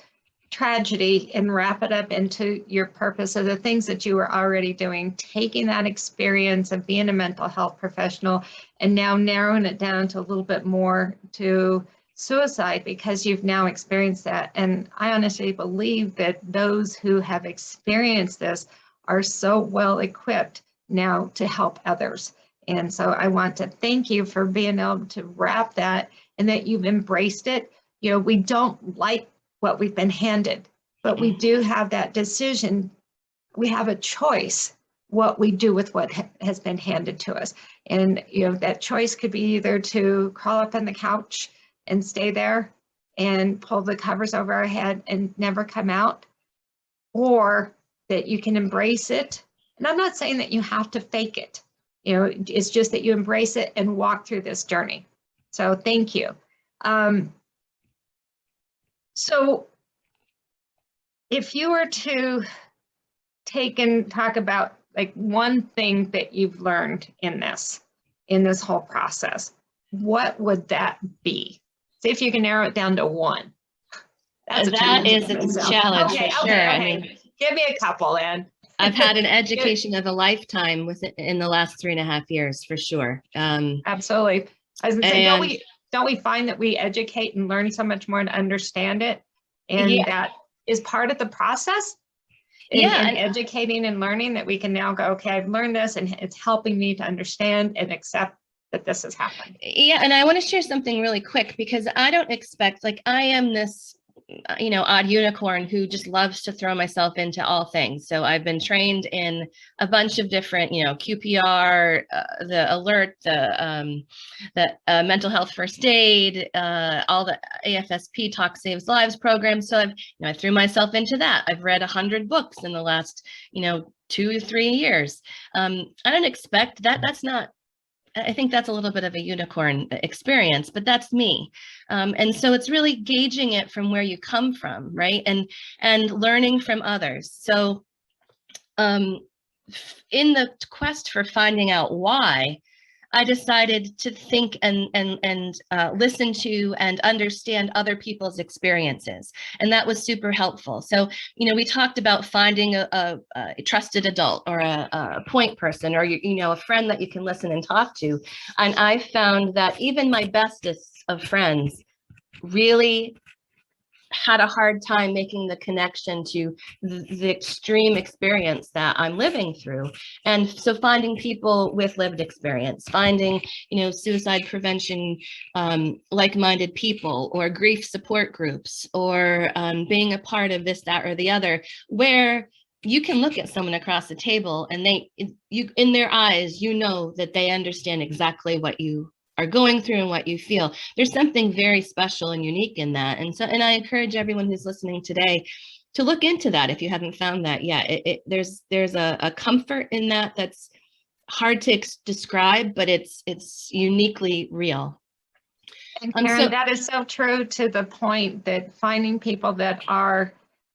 tragedy and wrap it up into your purpose of the things that you were already doing, taking that experience of being a mental health professional and now narrowing it down to a little bit more to suicide, because you've now experienced that. And I honestly believe that those who have experienced this are so well equipped now to help others. And so I want to thank you for being able to wrap that, and that you've embraced it. You know, we don't like what we've been handed, but we do have that decision. We have a choice what we do with what has been handed to us. And, you know, that choice could be either to crawl up on the couch and stay there and pull the covers over our head and never come out, or that you can embrace it. And I'm not saying that you have to fake it. You know, it's just that you embrace it and walk through this journey. So thank you. So if you were to take and talk about like one thing that you've learned in this whole process, what would that be? See if you can narrow it down to one. That is a challenge for sure. Okay. I mean, give me a couple, Ann. I've had an education of a lifetime in the last 3.5 years, for sure. Absolutely. I was gonna say, don't we find that we educate and learn so much more and understand it? And that is part of the process. And educating and learning, that we can now go, okay, I've learned this and it's helping me to understand and accept that this has happened. Yeah, and I want to share something really quick, because I don't expect, like, I am this odd unicorn who just loves to throw myself into all things. So I've been trained in a bunch of different, QPR, the alert, the mental health first aid, all the AFSP Talk Saves Lives programs. So I threw myself into that. I've read 100 books in the last, 2 or 3 years. I don't expect that. I think that's a little bit of a unicorn experience, but that's me. And so it's really gauging it from where you come from, right? And learning from others. So in the quest for finding out why, I decided to think and listen to and understand other people's experiences. And that was super helpful. So, we talked about finding a trusted adult or a point person, or, a friend that you can listen and talk to. And I found that even my bestest of friends really had a hard time making the connection to the extreme experience that I'm living through. And so finding people with lived experience, finding, suicide prevention, like-minded people, or grief support groups, or being a part of this, that, or the other, where you can look at someone across the table and in their eyes, that they understand exactly what you are going through and what you feel. There's something very special and unique in that. And I encourage everyone who's listening today to look into that if you haven't found that yet. There's a comfort in that that's hard to describe, but it's uniquely real. And Karen, that is so true to the point that finding people that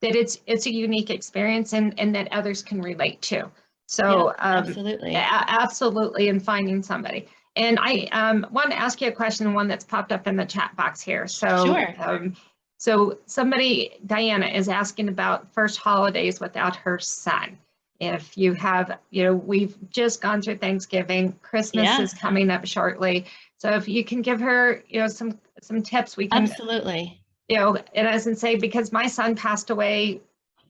it's a unique experience and that others can relate to. So absolutely. Absolutely, in finding somebody. And I want to ask you a question, one that's popped up in the chat box here. So, sure. So somebody, Diana, is asking about first holidays without her son. If you have, we've just gone through Thanksgiving, Christmas is coming up shortly. So if you can give her, some tips, we can. Absolutely. And as I say, because my son passed away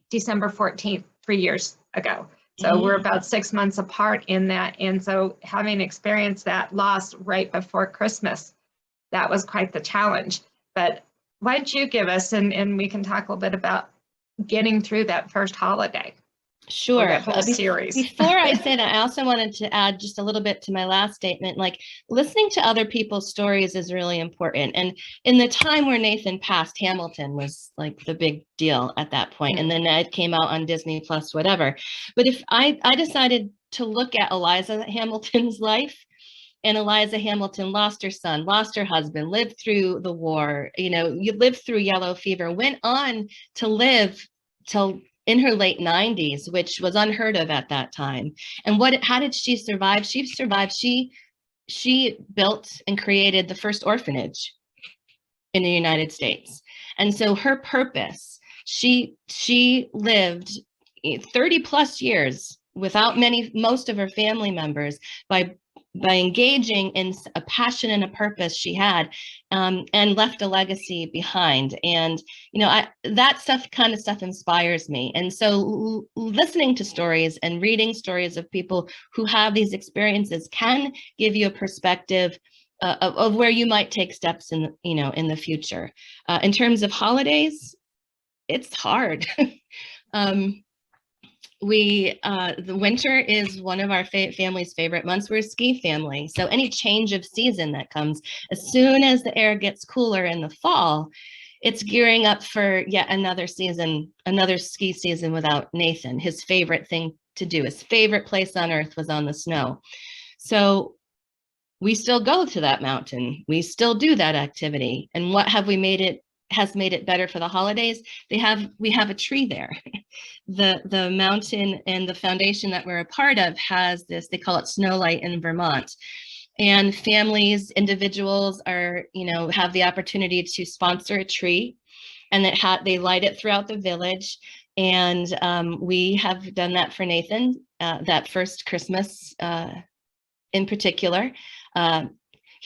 December 14th, 3 years ago. So we're about 6 months apart in that. And so having experienced that loss right before Christmas, that was quite the challenge. But why don't you give us, and we can talk a little bit about getting through that first holiday. Sure. That whole series. Before I say that, I also wanted to add just a little bit to my last statement. Like, listening to other people's stories is really important. And in the time where Nathan passed, Hamilton was like the big deal at that point. And then it came out on Disney Plus, whatever. But if I decided to look at Eliza Hamilton's life, and Eliza Hamilton lost her son, lost her husband, lived through the war, you lived through yellow fever, went on to live till in her late 90s, which was unheard of at that time. And how did she survive? She survived. She built and created the first orphanage in the United States. And so her purpose, she lived 30 plus years without most of her family members by engaging in a passion and a purpose she had, and left a legacy behind. And, that kind of stuff inspires me. And so listening to stories and reading stories of people who have these experiences can give you a perspective of where you might take steps in the future. In terms of holidays, it's hard. The winter is one of our family's favorite months. We're a ski family. So any change of season that comes, as soon as the air gets cooler in the fall, it's gearing up for yet another season, another ski season without Nathan. His favorite thing to do, his favorite place on earth was on the snow. So we still go to that mountain. We still do that activity. And what have we made it? Has made it better for the holidays. We have a tree there. The mountain and the foundation that we're a part of has this, they call it Snowlight in Vermont. And families, individuals are, have the opportunity to sponsor a tree, and they light it throughout the village. And we have done that for Nathan, that first Christmas in particular. And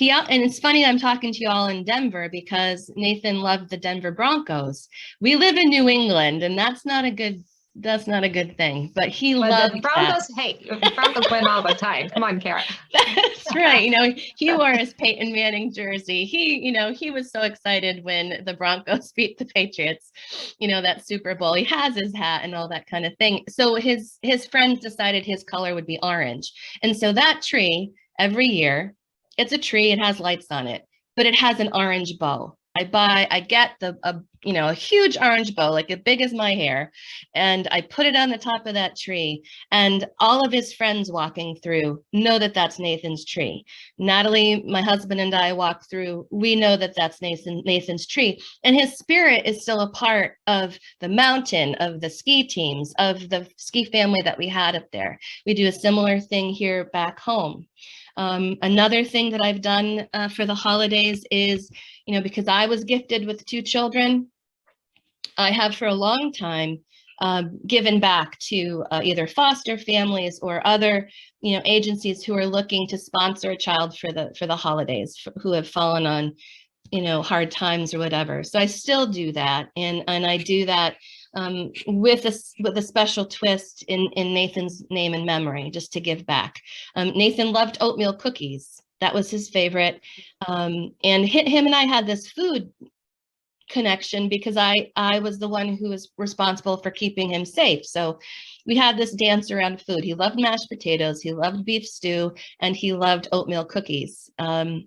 it's funny I'm talking to you all in Denver, because Nathan loved the Denver Broncos. We live in New England, and that's not a good that's not a good thing, but he But loved the that. Broncos, hey, Broncos win all the time. Come on, Kara. That's right. He wore his Peyton Manning jersey. He was so excited when the Broncos beat the Patriots, that Super Bowl. He has his hat and all that kind of thing. So his friends decided his color would be orange. And so that tree, every year, it's a tree, it has lights on it, but it has an orange bow. I get a huge orange bow, like as big as my hair, and I put it on the top of that tree, and all of his friends walking through know that that's Nathan's tree. Natalie, my husband, and I walk through, we know that that's Nathan's tree, and his spirit is still a part of the mountain, of the ski teams, of the ski family that we had up there. We do a similar thing here back home. Another thing that I've done for the holidays is, because I was gifted with 2 children, I have for a long time given back to either foster families or other, agencies who are looking to sponsor a child for the holidays, who have fallen on, hard times or whatever. So I still do that, and I do that with a special twist in Nathan's name and memory, just to give back. Nathan loved oatmeal cookies. That was his favorite. And him and I had this food connection because I was the one who was responsible for keeping him safe. So we had this dance around food. He loved mashed potatoes, he loved beef stew, and he loved oatmeal cookies. And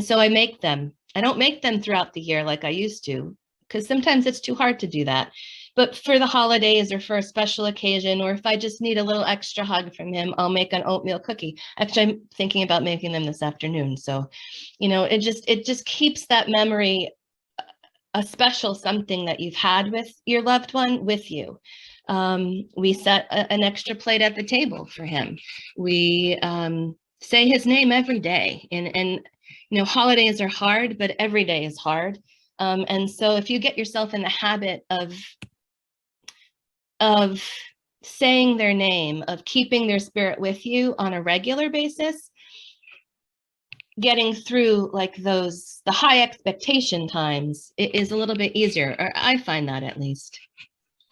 so I make them. I don't make them throughout the year like I used to, because sometimes it's too hard to do that. But for the holidays or for a special occasion, or if I just need a little extra hug from him, I'll make an oatmeal cookie. Actually, I'm thinking about making them this afternoon. So, it just keeps that memory, a special something that you've had with your loved one, with you. We set an extra plate at the table for him. We say his name every day, and holidays are hard, but every day is hard. And so if you get yourself in the habit of saying their name, of keeping their spirit with you on a regular basis, getting through like the high expectation times, it is a little bit easier, or I find that at least.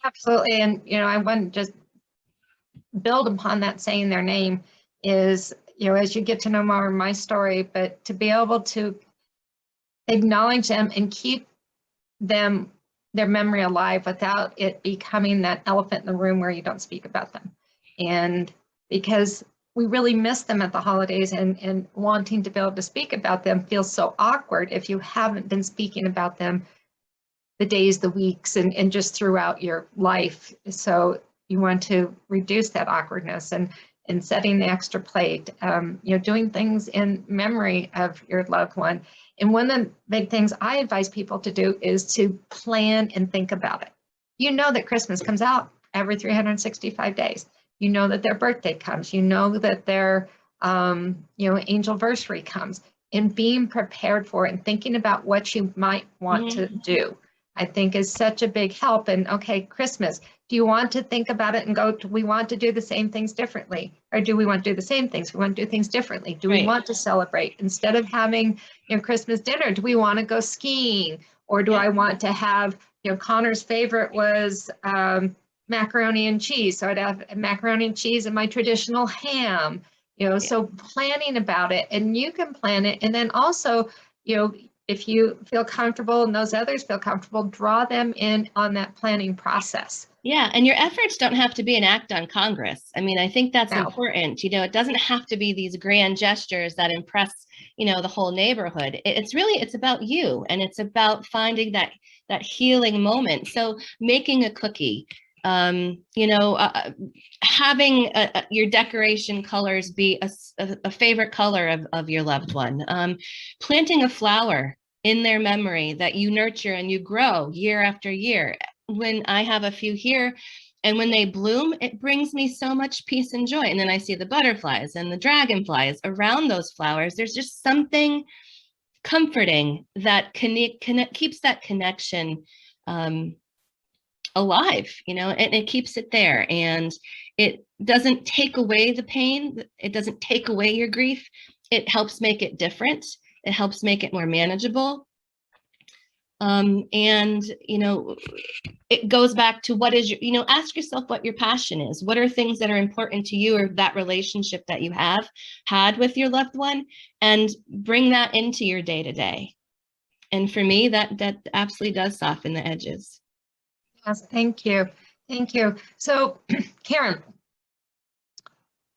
Absolutely. And, I want to just build upon that, saying their name is, as you get to know more of my story, but to be able to acknowledge them and keep their memory alive without it becoming that elephant in the room where you don't speak about them. And because we really miss them at the holidays, and wanting to be able to speak about them feels so awkward if you haven't been speaking about them the days, the weeks, and just throughout your life. So you want to reduce that awkwardness, and setting the extra plate, doing things in memory of your loved one. And one of the big things I advise people to do is to plan and think about it. You know that Christmas comes out every 365 days. You know that their birthday comes. You know that their angelversary comes. And being prepared for it and thinking about what you might want to do, I think, is such a big help. And okay, Christmas, do you want to think about it and go, do we want to do the same things differently? Or do we want to do the same things? We want to do things differently. Do we want to celebrate? Instead of having Christmas dinner, do we want to go skiing? Or do I want to have, Connor's favorite was macaroni and cheese. So I'd have macaroni and cheese and my traditional ham, so planning about it, and you can plan it. And then also, if you feel comfortable and those others feel comfortable, draw them in on that planning process. Yeah, and your efforts don't have to be an act on Congress. I mean, I think that's important. It doesn't have to be these grand gestures that impress, the whole neighborhood. It's about you, and it's about finding that healing moment. So making a cookie, having your decoration colors be a favorite color of your loved one, planting a flower in their memory that you nurture and you grow year after year. When I have a few here, and when they bloom, it brings me so much peace and joy. And then I see the butterflies and the dragonflies around those flowers. There's just something comforting that keeps that connection alive, and it keeps it there. And it doesn't take away the pain. It doesn't take away your grief. It helps make it different. It helps make it more manageable. And, it goes back to what is your, ask yourself what your passion is. What are things that are important to you, or that relationship that you have had with your loved one, and bring that into your day to day. And for me, that absolutely does soften the edges. Yes, thank you. Thank you. So, Karen,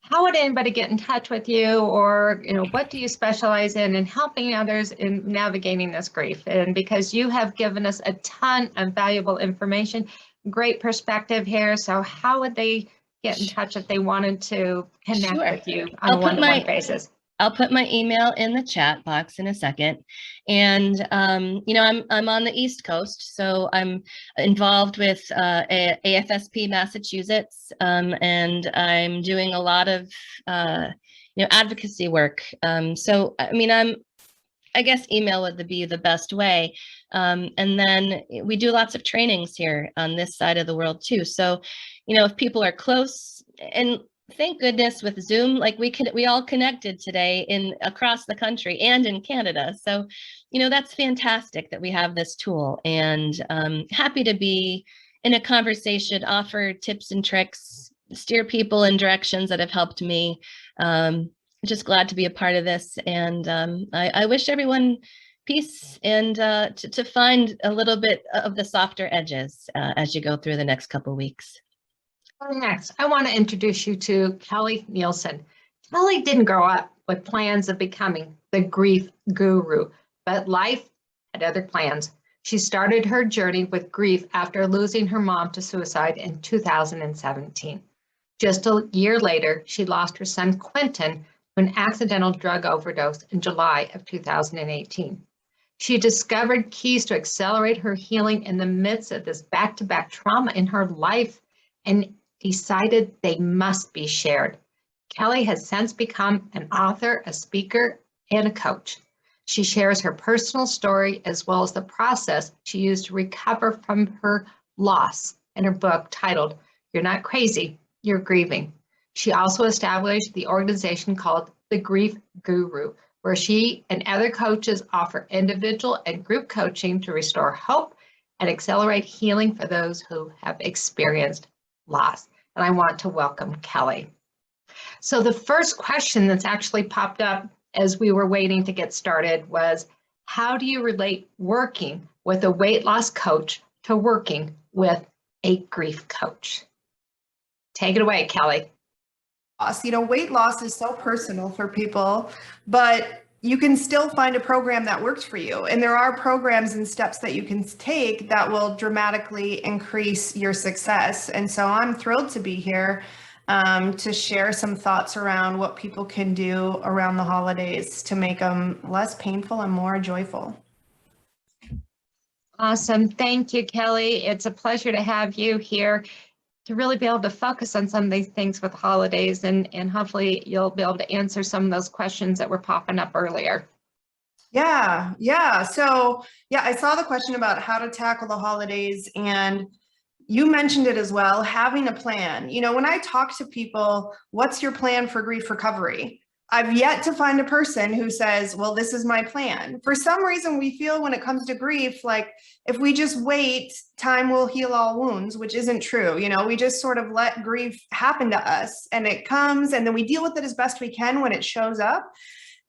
how would anybody get in touch with you, or, what do you specialize in helping others in navigating this grief? And because you have given us a ton of valuable information, great perspective here. So how would they get in touch if they wanted to connect with you on a one-to-one basis? I'll put my email in the chat box in a second. And, I'm on the East Coast, so I'm involved with AFSP Massachusetts, and I'm doing a lot of, advocacy work. I guess email would be the best way. And then we do lots of trainings here on this side of the world too. So, if people are close, and thank goodness with Zoom, like we all connected today across the country and in Canada. So, that's fantastic that we have this tool, and happy to be in a conversation, offer tips and tricks, steer people in directions that have helped me. Just glad to be a part of this. And I wish everyone peace, and to find a little bit of the softer edges as you go through the next couple of weeks. Next, I want to introduce you to Kelly Nielsen. Kelly didn't grow up with plans of becoming the grief guru, but life had other plans. She started her journey with grief after losing her mom to suicide in 2017. Just a year later, she lost her son Quentin to an accidental drug overdose in July of 2018. She discovered keys to accelerate her healing in the midst of this back-to-back trauma in her life, and decided they must be shared. Kelly has since become an author, a speaker, and a coach. She shares her personal story as well as the process she used to recover from her loss in her book titled, You're Not Crazy, You're Grieving. She also established the organization called The Grief Guru, where she and other coaches offer individual and group coaching to restore hope and accelerate healing for those who have experienced loss. And I want to welcome Kelly. So the first question that's actually popped up as we were waiting to get started was, how do you relate working with a weight loss coach to working with a grief coach? Take it away, Kelly. Weight loss is so personal for people, but you can still find a program that works for you. And there are programs and steps that you can take that will dramatically increase your success. And so I'm thrilled to be here to share some thoughts around what people can do around the holidays to make them less painful and more joyful. Awesome. Thank you, Kelly. It's a pleasure to have you here to really be able to focus on some of these things with holidays, and hopefully you'll be able to answer some of those questions that were popping up earlier. Yeah. So I saw the question about how to tackle the holidays, and you mentioned it as well, having a plan. When I talk to people, what's your plan for grief recovery? I've yet to find a person who says, well, this is my plan. For some reason, we feel when it comes to grief, like if we just wait, time will heal all wounds, which isn't true. We just sort of let grief happen to us, and it comes, and then we deal with it as best we can when it shows up,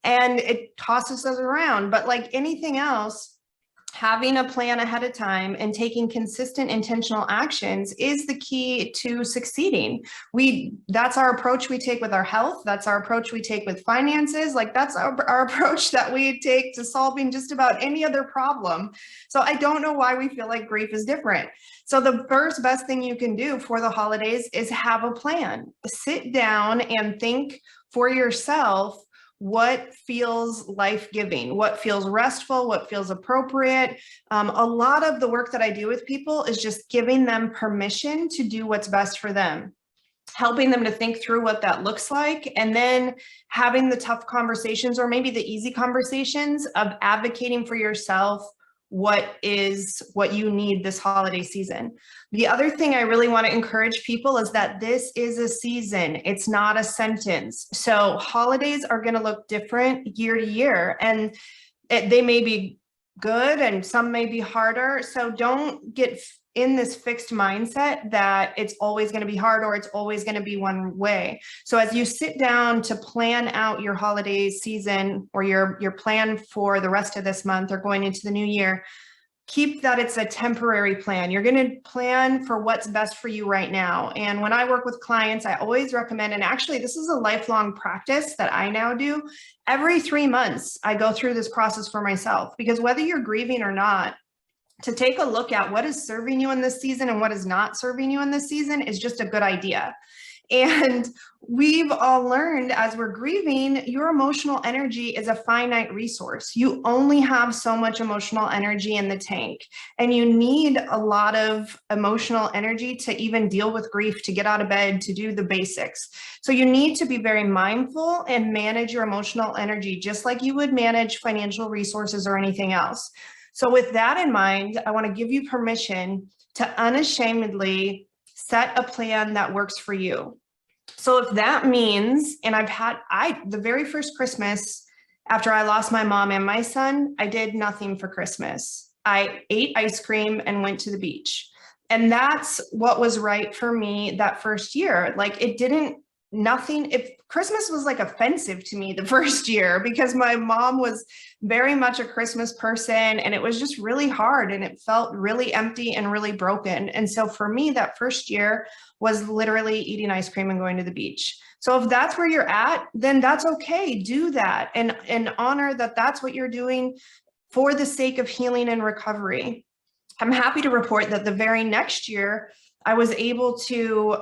and it tosses us around. But like anything else, having a plan ahead of time and taking consistent intentional actions is the key to succeeding. That's our approach we take with our health. That's our approach we take with finances. Like that's our approach that we take to solving just about any other problem. So I don't know why we feel like grief is different. So the first best thing you can do for the holidays is have a plan. Sit down and think for yourself what feels life-giving, what feels restful, what feels appropriate. A lot of the work that I do with people is just giving them permission to do what's best for them, helping them to think through what that looks like, and then having the tough conversations, or maybe the easy conversations of advocating for yourself what you need this holiday season. The other thing I really want to encourage people is that this is a season. It's not a sentence. So holidays are going to look different year to year, and they may be good and some may be harder. So don't get in this fixed mindset that it's always going to be hard or it's always going to be one way. So as you sit down to plan out your holiday season or your plan for the rest of this month or going into the new year, keep that it's a temporary plan. You're going to plan for what's best for you right now. And when I work with clients, I always recommend, and actually this is a lifelong practice that I now do. Every 3 months, I go through this process for myself, because whether you're grieving or not, to take a look at what is serving you in this season and what is not serving you in this season is just a good idea. And we've all learned as we're grieving, your emotional energy is a finite resource. You only have so much emotional energy in the tank, and you need a lot of emotional energy to even deal with grief, to get out of bed, to do the basics. So you need to be very mindful and manage your emotional energy, just like you would manage financial resources or anything else. So with that in mind, I want to give you permission to unashamedly set a plan that works for you. So if that means, and the very first Christmas after I lost my mom and my son, I did nothing for Christmas. I ate ice cream and went to the beach. And that's what was right for me that first year. Like if Christmas was like offensive to me the first year, because my mom was very much a Christmas person and it was just really hard and it felt really empty and really broken. And so for me, that first year was literally eating ice cream and going to the beach. So if that's where you're at, then that's okay. Do that and honor that that's what you're doing for the sake of healing and recovery. I'm happy to report that the very next year, I was able to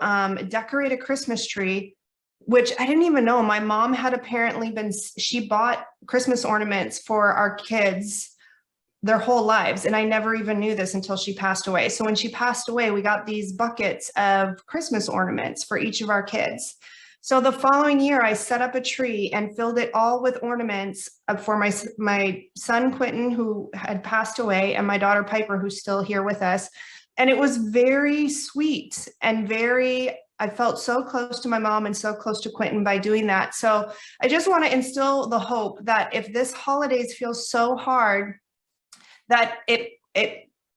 decorate a Christmas tree, which I didn't even know. My mom had apparently she bought Christmas ornaments for our kids their whole lives. And I never even knew this until she passed away. So when she passed away, we got these buckets of Christmas ornaments for each of our kids. So the following year, I set up a tree and filled it all with ornaments for my son, Quentin, who had passed away, and my daughter, Piper, who's still here with us. And it was very sweet and I felt so close to my mom and so close to Quentin by doing that. So I just want to instill the hope that if this holidays feels so hard, that it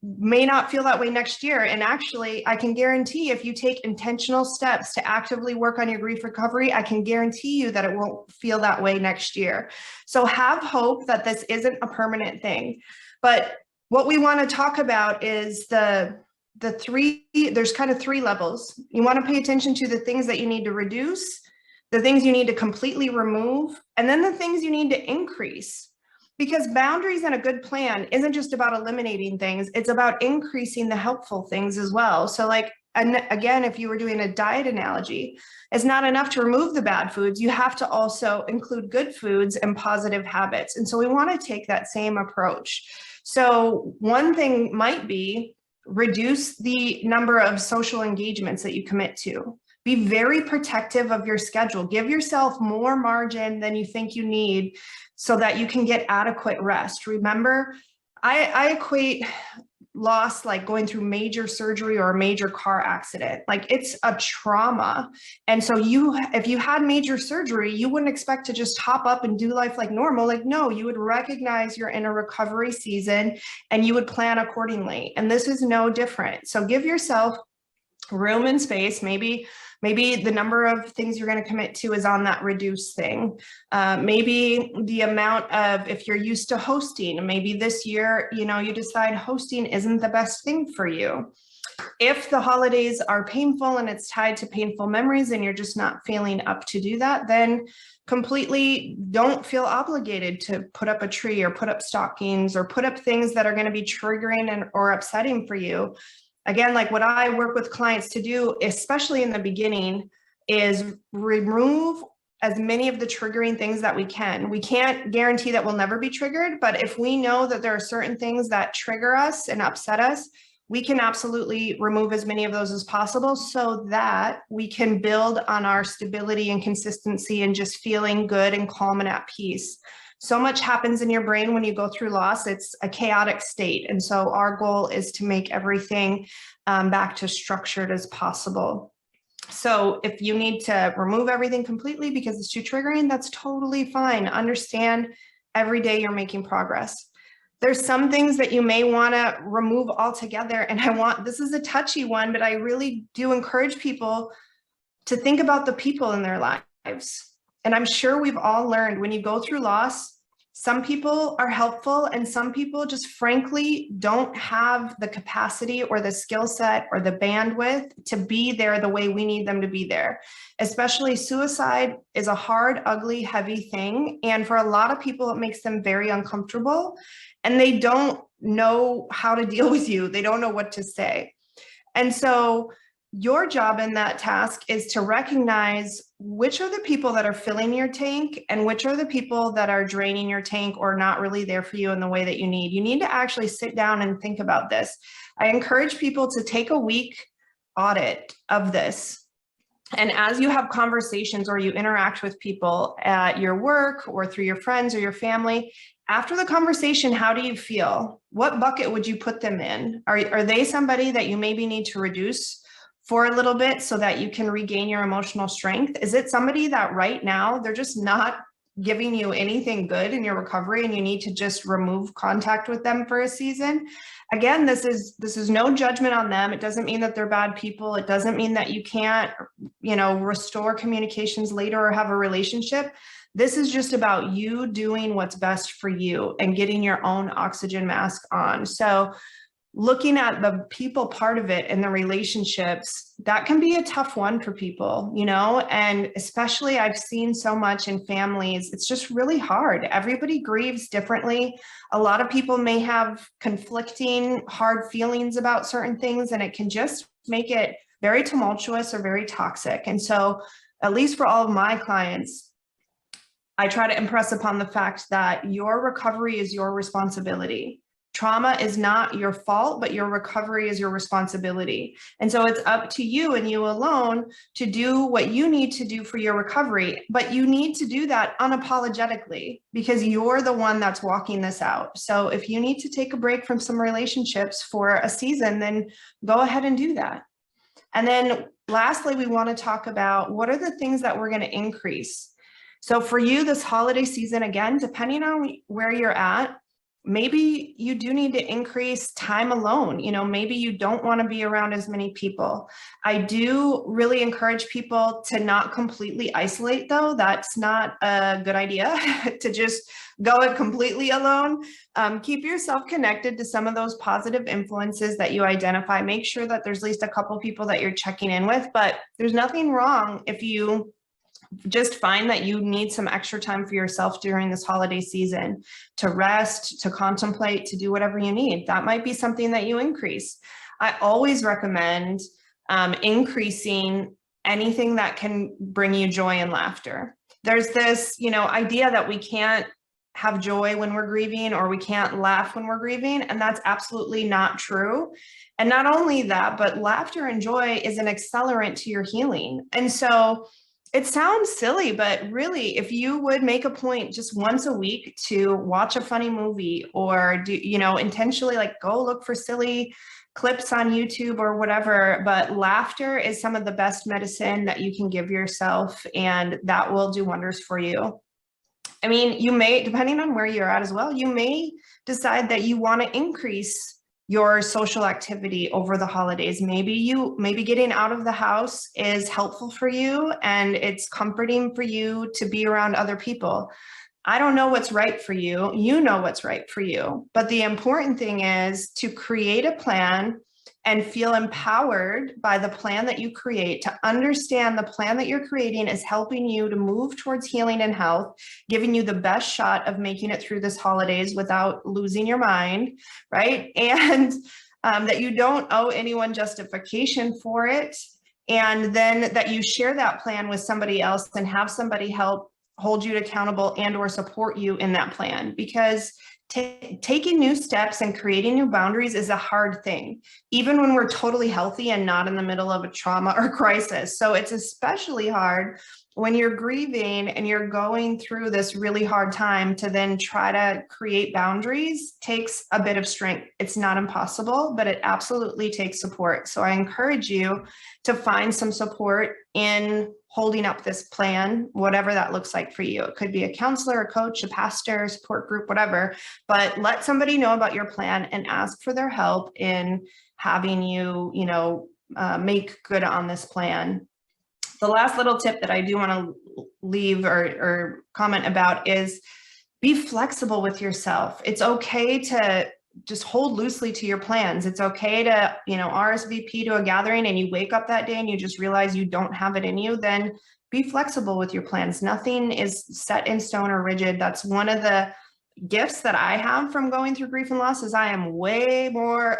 may not feel that way next year. And actually, I can guarantee if you take intentional steps to actively work on your grief recovery, I can guarantee you that it won't feel that way next year. So have hope that this isn't a permanent thing. But what we want to talk about is there's kind of 3 levels. You want to pay attention to the things that you need to reduce, the things you need to completely remove, and then the things you need to increase. Because boundaries and a good plan isn't just about eliminating things, it's about increasing the helpful things as well. So and again, if you were doing a diet analogy, it's not enough to remove the bad foods. You have to also include good foods and positive habits. And so we want to take that same approach. So one thing might be reduce the number of social engagements that you commit to. Be very protective of your schedule. Give yourself more margin than you think you need so that you can get adequate rest. Remember, I equate loss like going through major surgery or a major car accident. Like it's a trauma. And so if you had major surgery, you wouldn't expect to just hop up and do life like normal. Like, no, you would recognize you're in a recovery season and you would plan accordingly. And this is no different. So give yourself room and space. Maybe the number of things you're going to commit to is on that reduce thing. Maybe the amount of, if you're used to hosting, maybe this year, you decide hosting isn't the best thing for you. If the holidays are painful and it's tied to painful memories and you're just not feeling up to do that, then completely don't feel obligated to put up a tree or put up stockings or put up things that are going to be triggering or upsetting for you. Again, like what I work with clients to do, especially in the beginning, is remove as many of the triggering things that we can. We can't guarantee that we'll never be triggered, but if we know that there are certain things that trigger us and upset us, we can absolutely remove as many of those as possible so that we can build on our stability and consistency and just feeling good and calm and at peace. So much happens in your brain when you go through loss. It's a chaotic state. And so our goal is to make everything back to structured as possible. So if you need to remove everything completely because it's too triggering, that's totally fine. Understand every day you're making progress. There's some things that you may want to remove altogether. And this is a touchy one, but I really do encourage people to think about the people in their lives. And I'm sure we've all learned when you go through loss, some people are helpful and some people just frankly don't have the capacity or the skill set or the bandwidth to be there the way we need them to be there. Especially suicide is a hard, ugly, heavy thing. And for a lot of people, it makes them very uncomfortable and they don't know how to deal with you. They don't know what to say. And so your job in that task is to recognize which are the people that are filling your tank and which are the people that are draining your tank or not really there for you in the way that you need. You need to actually sit down and think about this. I encourage people to take a week audit of this. And as you have conversations or you interact with people at your work or through your friends or your family, after the conversation, how do you feel? What bucket would you put them in? Are they somebody that you maybe need to reduce for a little bit so that you can regain your emotional strength? Is it somebody that right now they're just not giving you anything good in your recovery and you need to just remove contact with them for a season? Again, this is no judgment on them. It doesn't mean that they're bad people. It doesn't mean that you can't, restore communications later or have a relationship. This is just about you doing what's best for you and getting your own oxygen mask on. So looking at the people part of it and the relationships, that can be a tough one for people, and especially I've seen so much in families, it's just really hard. Everybody grieves differently. A lot of people may have conflicting, hard feelings about certain things, and it can just make it very tumultuous or very toxic. And so, at least for all of my clients, I try to impress upon the fact that your recovery is your responsibility. Trauma is not your fault, but your recovery is your responsibility. And so it's up to you and you alone to do what you need to do for your recovery, but you need to do that unapologetically because you're the one that's walking this out. So if you need to take a break from some relationships for a season, then go ahead and do that. And then lastly, we want to talk about what are the things that we're going to increase. So for you this holiday season, again, depending on where you're at, maybe you do need to increase time alone. Maybe you don't want to be around as many people. I do really encourage people to not completely isolate, though. That's not a good idea to just go it completely alone. Keep yourself connected to some of those positive influences that you identify. Make sure that there's at least a couple people that you're checking in with, but there's nothing wrong if you just find that you need some extra time for yourself during this holiday season to rest, to contemplate, to do whatever you need. That might be something that you increase. I always recommend increasing anything that can bring you joy and laughter. There's this, idea that we can't have joy when we're grieving or we can't laugh when we're grieving, and that's absolutely not true. And not only that, but laughter and joy is an accelerant to your healing. And so it sounds silly, but really, if you would make a point just once a week to watch a funny movie or intentionally go look for silly clips on YouTube or whatever, but laughter is some of the best medicine that you can give yourself, and that will do wonders for you. I mean, you may, depending on where you're at as well, you may decide that you want to increase your social activity over the holidays. Maybe getting out of the house is helpful for you and it's comforting for you to be around other people. I don't know what's right for you. You know what's right for you. But the important thing is to create a plan and feel empowered by the plan that you create, to understand the plan that you're creating is helping you to move towards healing and health, giving you the best shot of making it through this holidays without losing your mind, right? And that you don't owe anyone justification for it. And then that you share that plan with somebody else and have somebody help hold you accountable and or support you in that plan. Because taking new steps and creating new boundaries is a hard thing, even when we're totally healthy and not in the middle of a trauma or crisis. So it's especially hard when you're grieving and you're going through this really hard time to then try to create boundaries takes a bit of strength. It's not impossible, but it absolutely takes support. So I encourage you to find some support in holding up this plan, whatever that looks like for you. It could be a counselor, a coach, a pastor, a support group, whatever, but let somebody know about your plan and ask for their help in having you, make good on this plan. The last little tip that I do want to leave or comment about is be flexible with yourself. It's okay to just hold loosely to your plans. It's okay to, RSVP to a gathering and you wake up that day and you just realize you don't have it in you, then be flexible with your plans. Nothing is set in stone or rigid. That's one of the gifts that I have from going through grief and loss is I am way more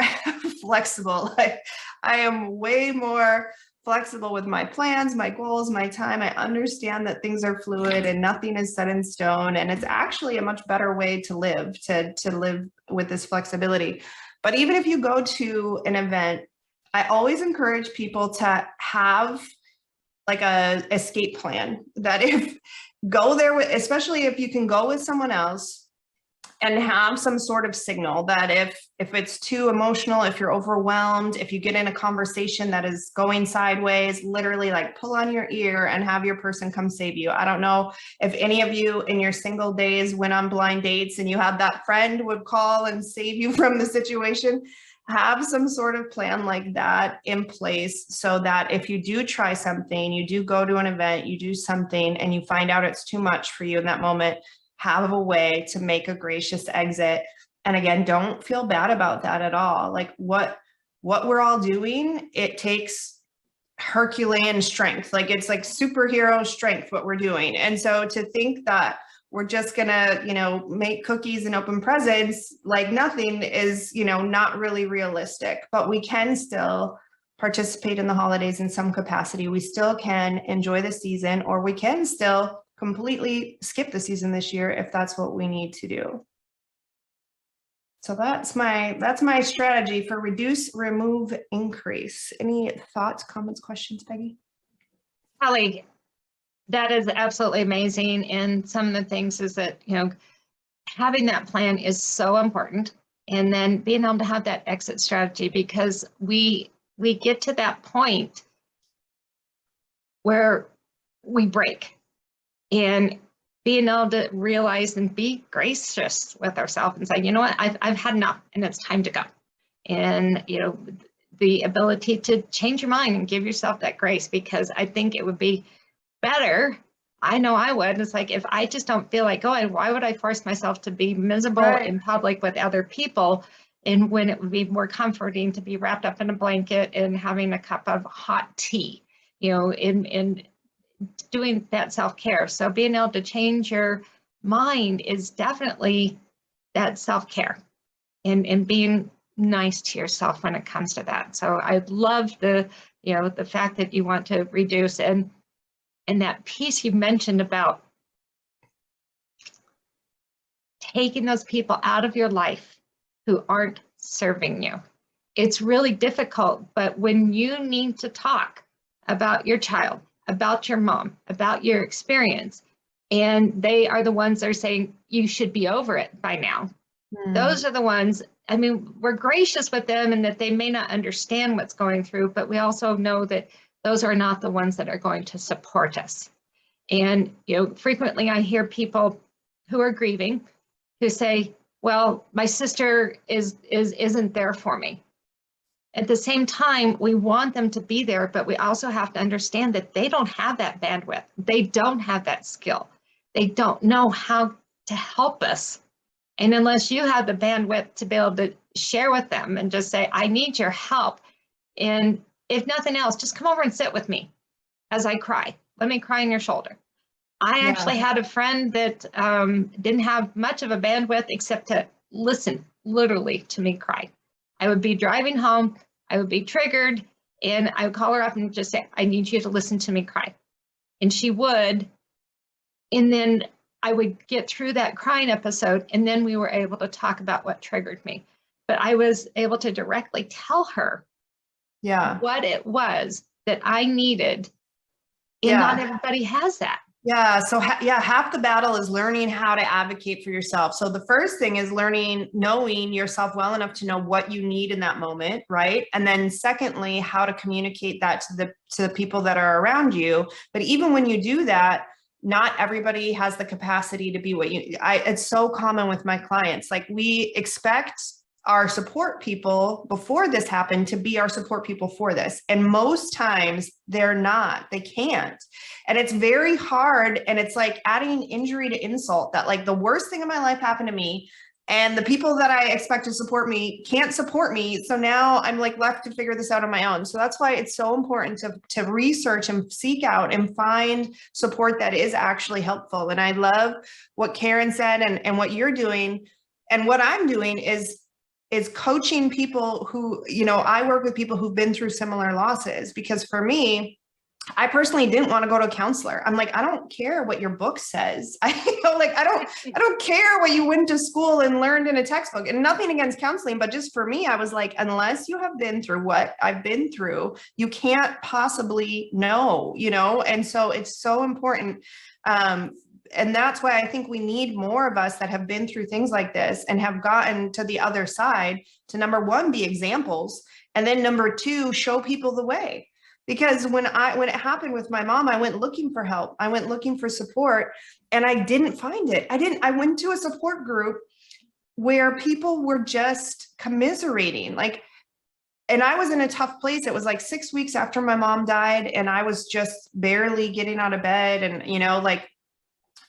flexible. Like I am way more flexible with my plans, my goals, my time. I understand that things are fluid and nothing is set in stone. And it's actually a much better way to live with this flexibility. But even if you go to an event, I always encourage people to have like a escape plan that go there with, especially if you can go with someone else and have some sort of signal that if it's too emotional, if you're overwhelmed, if you get in a conversation that is going sideways, literally like pull on your ear and have your person come save you. I don't know if any of you in your single days went on blind dates and you had that friend would call and save you from the situation. Have some sort of plan like that in place so that if you do try something, you do go to an event, you do something and you find out it's too much for you in that moment, have a way to make a gracious exit. And again, don't feel bad about that at all. Like what we're all doing, it takes Herculean strength. Like it's like superhero strength, what we're doing. And so to think that we're just gonna, make cookies and open presents like nothing is, not really realistic, but we can still participate in the holidays in some capacity. We still can enjoy the season, or we can still completely skip the season this year if that's what we need to do. So that's my strategy for reduce, remove, increase. Any thoughts, comments, questions, Peggy? Holly, that is absolutely amazing. And some of the things is that, having that plan is so important. And then being able to have that exit strategy, because we get to that point where we break. And being able to realize and be gracious with ourselves and say, you know what, I've had enough and it's time to go. And, the ability to change your mind and give yourself that grace, because I think it would be better. I know I would. It's like, if I just don't feel like going, why would I force myself to be miserable in public with other people? And when it would be more comforting to be wrapped up in a blanket and having a cup of hot tea, in doing that self-care. So being able to change your mind is definitely that self-care and being nice to yourself when it comes to that. So I love the fact that you want to reduce and that piece you mentioned about taking those people out of your life who aren't serving you. It's really difficult, but when you need to talk about your child, about your mom, about your experience, and they are the ones that are saying, you should be over it by now. Those are the ones, we're gracious with them and that they may not understand what's going through, but we also know that those are not the ones that are going to support us. And, frequently I hear people who are grieving who say, well, my sister isn't there for me. At the same time, we want them to be there, but we also have to understand that they don't have that bandwidth. They don't have that skill. They don't know how to help us. And unless you have the bandwidth to be able to share with them and just say, I need your help. And if nothing else, just come over and sit with me as I cry. Let me cry on your shoulder. I actually had a friend that didn't have much of a bandwidth except to listen literally to me cry. I would be driving home, I would be triggered, and I would call her up and just say, I need you to listen to me cry. And she would, and then I would get through that crying episode, and then we were able to talk about what triggered me. But I was able to directly tell her what it was that I needed, and not everybody has that. Yeah. So yeah, half the battle is learning how to advocate for yourself. So the first thing is knowing yourself well enough to know what you need in that moment, right? And then secondly, how to communicate that to the people that are around you. But even when you do that, not everybody has the capacity to be what it's so common with my clients. Like, we expect our support people before this happened to be our support people for this. And most times they're not, they can't. And it's very hard. And it's like adding injury to insult, that like the worst thing in my life happened to me, and the people that I expect to support me can't support me. So now I'm like left to figure this out on my own. So that's why it's so important to research and seek out and find support that is actually helpful. And I love what Karen said and what you're doing. And what I'm doing is coaching people who, I work with people who've been through similar losses, because for me, I personally didn't want to go to a counselor. I'm like, I don't care what your book says. I don't care what you went to school and learned in a textbook, and nothing against counseling, but just for me, I was like, unless you have been through what I've been through, you can't possibly know, and so it's so important. And that's why I think we need more of us that have been through things like this and have gotten to the other side to, number one, be examples. And then number two, show people the way. Because when it happened with my mom, I went looking for help. I went looking for support, and I didn't find it. I went to a support group where people were just commiserating, and I was in a tough place. It was like 6 weeks after my mom died, and I was just barely getting out of bed, and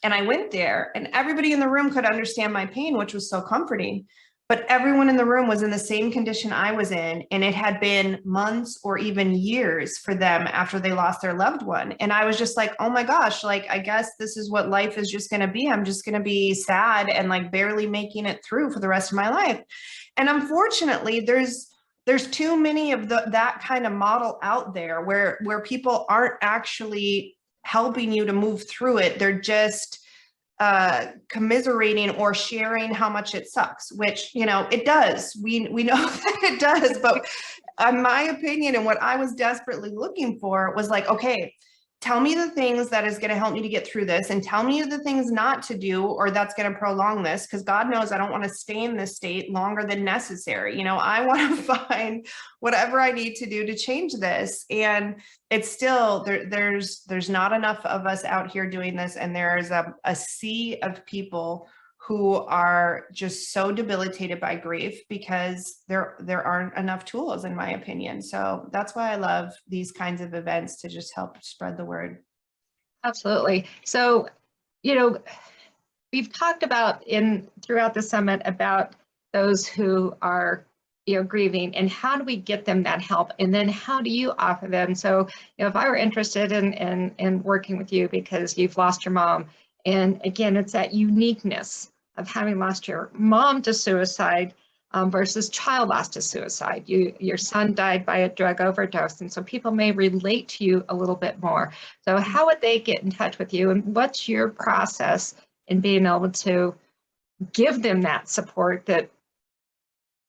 and I went there, and everybody in the room could understand my pain, which was so comforting. But everyone in the room was in the same condition I was in, and it had been months or even years for them after they lost their loved one. And I was just like, oh my gosh, I guess this is what life is just going to be. I'm just going to be sad and barely making it through for the rest of my life. And unfortunately, there's too many of that kind of model out there where people aren't actually helping you to move through it. They're just commiserating or sharing how much it sucks, which, it does. We know that it does. But in my opinion, and what I was desperately looking for was like, okay, tell me the things that is going to help me to get through this, and tell me the things not to do, or that's going to prolong this, because God knows I don't want to stay in this state longer than necessary. I want to find whatever I need to do to change this. And it's still there's not enough of us out here doing this, and there's a sea of people who are just so debilitated by grief because there aren't enough tools, in my opinion. So that's why I love these kinds of events, to just help spread the word. Absolutely. So, we've talked about throughout the summit about those who are, grieving, and how do we get them that help? And then how do you offer them? So, if I were interested in working with you because you've lost your mom, and again, it's that uniqueness of having lost your mom to suicide versus child lost to suicide. Your son died by a drug overdose, and so people may relate to you a little bit more. So how would they get in touch with you, and what's your process in being able to give them that support that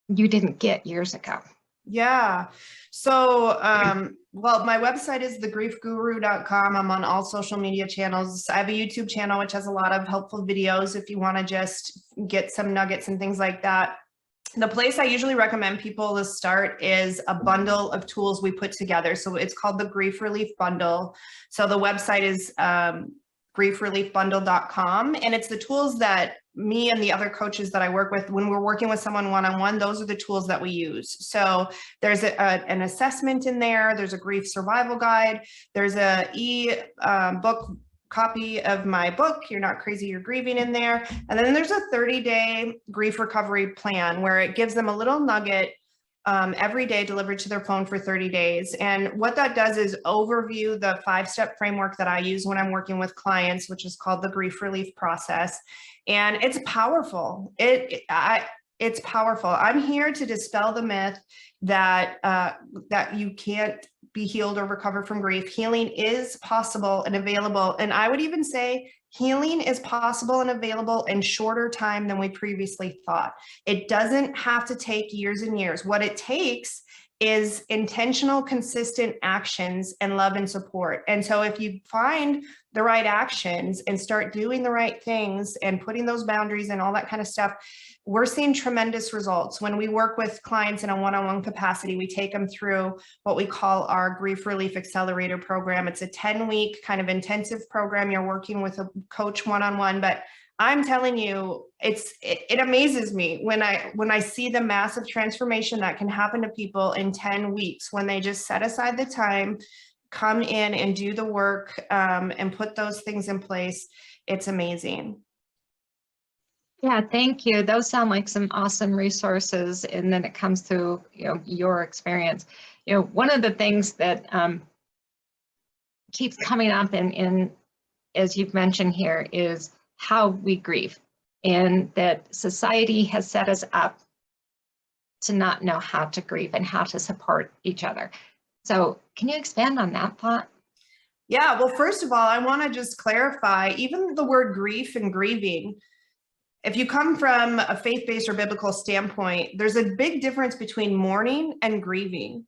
you didn't get years ago? Yeah. So, well, my website is thegriefguru.com. I'm on all social media channels. I have a YouTube channel, which has a lot of helpful videos if you want to just get some nuggets and things like that. The place I usually recommend people to start is a bundle of tools we put together. So it's called the Grief Relief Bundle. So the website is griefreliefbundle.com. And it's the tools that me and the other coaches that I work with, when we're working with someone one-on-one, those are the tools that we use. So there's an assessment in there. There's a grief survival guide. There's a book copy of my book, You're Not Crazy, You're Grieving, in there. And then there's a 30-day grief recovery plan where it gives them a little nugget every day delivered to their phone for 30 days. And what that does is overview the 5-step framework that I use when I'm working with clients, which is called the grief relief process. And it's powerful. It's powerful. I'm here to dispel the myth that you can't be healed or recover from grief. Healing is possible and available. And I would even say healing is possible and available in shorter time than we previously thought. It doesn't have to take years and years. What it takes is intentional, consistent actions and love and support. And so if you find the right actions and start doing the right things and putting those boundaries and all that kind of stuff, we're seeing tremendous results. When we work with clients in a one-on-one capacity, we take them through what we call our Grief Relief Accelerator program. It's a 10-week kind of intensive program. You're working with a coach one-on-one, but I'm telling you, it amazes me when I see the massive transformation that can happen to people in 10 weeks when they just set aside the time, come in and do the work, and put those things in place. It's amazing. Yeah, thank you. Those sound like some awesome resources. And then it comes through, your experience. One of the things that keeps coming up in, as you've mentioned here, is how we grieve, and that society has set us up to not know how to grieve and how to support each other. So can you expand on that thought? Yeah, well, first of all, I want to just clarify, even the word grief and grieving, if you come from a faith-based or biblical standpoint, there's a big difference between mourning and grieving.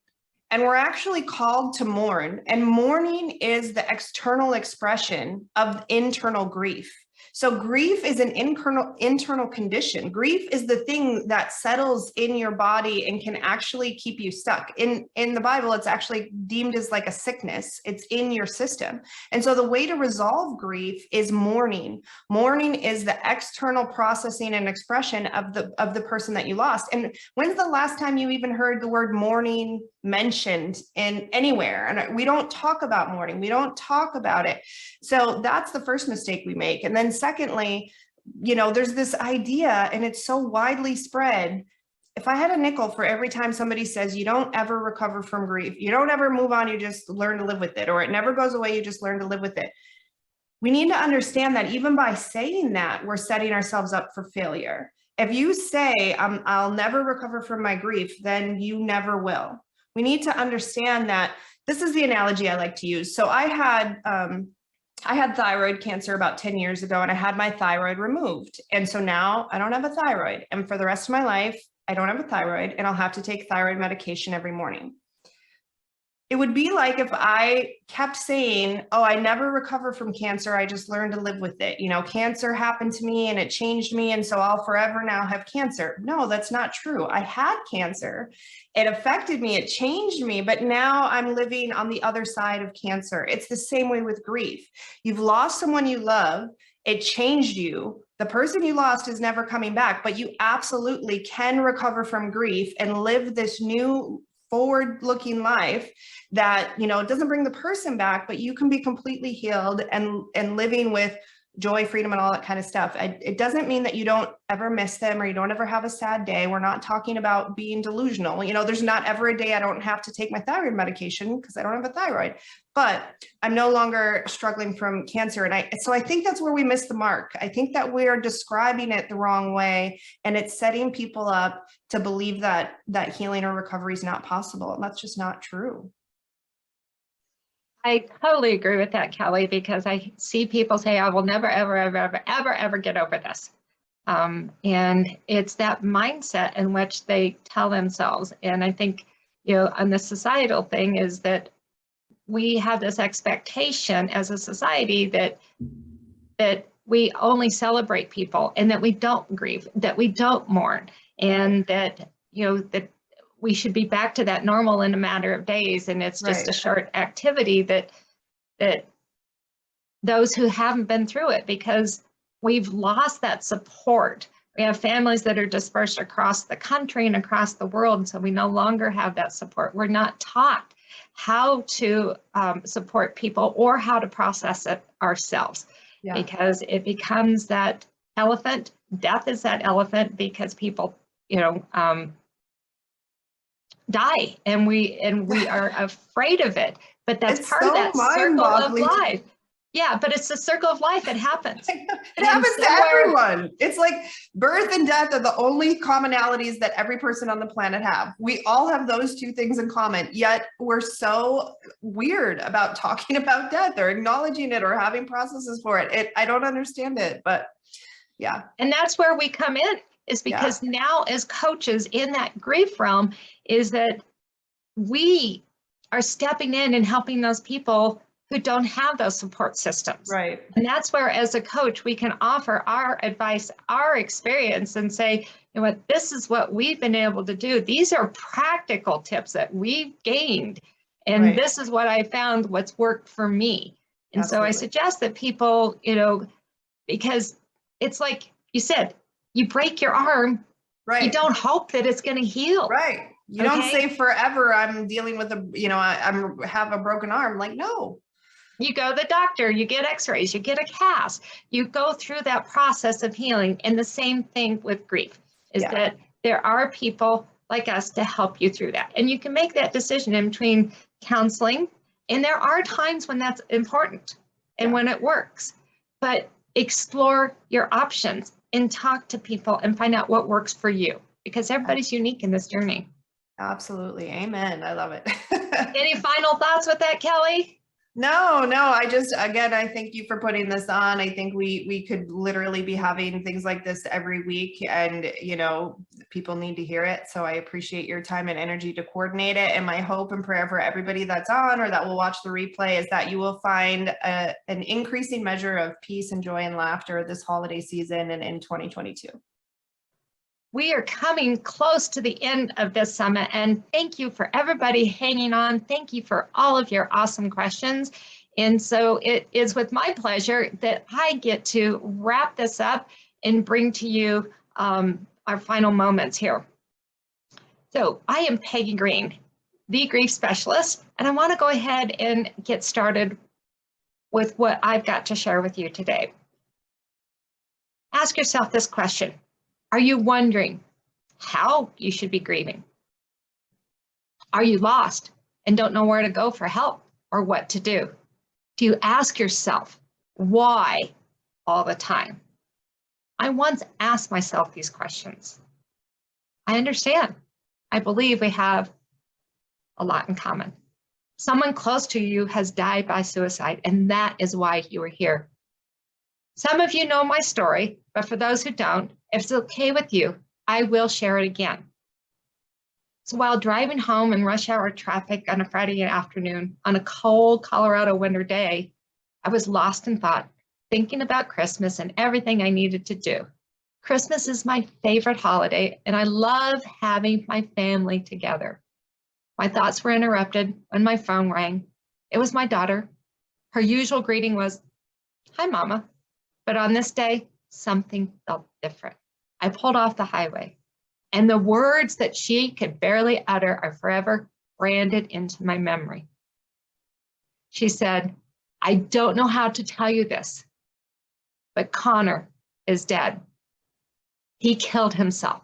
And we're actually called to mourn. And mourning is the external expression of internal grief. So grief is an internal condition. Grief is the thing that settles in your body and can actually keep you stuck. In the Bible, it's actually deemed as like a sickness. It's in your system. And so the way to resolve grief is mourning. Mourning is the external processing and expression of the person that you lost. And when's the last time you even heard the word mourning mentioned in anywhere? And we don't talk about mourning. We don't talk about it. So that's the first mistake we make. And then secondly, there's this idea, and it's so widely spread. If I had a nickel for every time somebody says you don't ever recover from grief, you don't ever move on, you just learn to live with it, or it never goes away, you just learn to live with it. We need to understand that even by saying that, we're setting ourselves up for failure. If you say, I'll never recover from my grief, then you never will. We need to understand that this is the analogy I like to use. So I had thyroid cancer about 10 years ago, and I had my thyroid removed. And so now I don't have a thyroid. And for the rest of my life, I don't have a thyroid, and I'll have to take thyroid medication every morning. It would be like if I kept saying, oh, I never recover from cancer, I just learned to live with it. Cancer happened to me and it changed me, and so I'll forever now have cancer. No, that's not true. I had cancer. It affected me, it changed me, but now I'm living on the other side of cancer. It's the same way with grief. You've lost someone you love, it changed you. The person you lost is never coming back, but you absolutely can recover from grief and live this new forward-looking life that, it doesn't bring the person back, but you can be completely healed and living with joy, freedom, and all that kind of stuff. It doesn't mean that you don't ever miss them or you don't ever have a sad day. We're not talking about being delusional. There's not ever a day I don't have to take my thyroid medication because I don't have a thyroid, but I'm no longer struggling from cancer. And so I think that's where we miss the mark. I think that we're describing it the wrong way, and it's setting people up to believe that healing or recovery is not possible. And that's just not true. I totally agree with that, Kelly, because I see people say, I will never, ever, ever, ever, ever, ever get over this. And it's that mindset in which they tell themselves. And I think, on the societal thing is that we have this expectation as a society that we only celebrate people and that we don't grieve, that we don't mourn, and that, that we should be back to that normal in a matter of days. And it's just a short activity that those who haven't been through it, because we've lost that support. We have families that are dispersed across the country and across the world. And so we no longer have that support. We're not taught how to support people or how to process it ourselves, because it becomes that elephant. Death is that elephant, because people, die, and we are afraid of it. But that's it's part so of that circle of mind-boggling. life. Yeah, but it's the circle of life. It happens. It happens to everyone. It's like birth and death are the only commonalities that every person on the planet have. We all have those two things in common, yet we're so weird about talking about death or acknowledging it or having processes for it. I don't understand it, but yeah. And that's where we come in, is because now as coaches in that grief realm, is that we are stepping in and helping those people who don't have those support systems. Right. And that's where, as a coach, we can offer our advice, our experience, and say, you know what, this is what we've been able to do. These are practical tips that we've gained. And Right. this is what I found, what's worked for me. And so I Absolutely. suggest that people, because it's like you said, you break your arm, Right. you don't hope that it's going to heal. Right. You don't Okay? say forever, I'm dealing with I have a broken arm. Like, no. You go to the doctor, you get x-rays, you get a cast, you go through that process of healing. And the same thing with grief is that there are people like us to help you through that. And you can make that decision in between counseling. And there are times when that's important and when it works, but explore your options and talk to people and find out what works for you, because everybody's unique in this journey. Absolutely. Amen. I love it. Any final thoughts with that, Kelly? No, again, I thank you for putting this on. I think we could literally be having things like this every week, and, people need to hear it. So I appreciate your time and energy to coordinate it. And my hope and prayer for everybody that's on or that will watch the replay is that you will find an increasing measure of peace and joy and laughter this holiday season and in 2022. We are coming close to the end of this summit, and thank you for everybody hanging on. Thank you for all of your awesome questions. And so it is with my pleasure that I get to wrap this up and bring to you our final moments here. So I am Peggy Green, the grief specialist, and I want to go ahead and get started with what I've got to share with you today. Ask yourself this question. Are you wondering how you should be grieving? Are you lost and don't know where to go for help or what to do? Do you ask yourself why all the time? I once asked myself these questions. I understand. I believe we have a lot in common. Someone close to you has died by suicide, and that is why you are here. Some of you know my story, but for those who don't, if it's okay with you, I will share it again. So while driving home in rush hour traffic on a Friday afternoon on a cold Colorado winter day, I was lost in thought, thinking about Christmas and everything I needed to do. Christmas is my favorite holiday, and I love having my family together. My thoughts were interrupted when my phone rang. It was my daughter. Her usual greeting was, "Hi, Mama." But on this day, something felt different. I pulled off the highway, and the words that she could barely utter are forever branded into my memory. She said, "I don't know how to tell you this, but Connor is dead. He killed himself.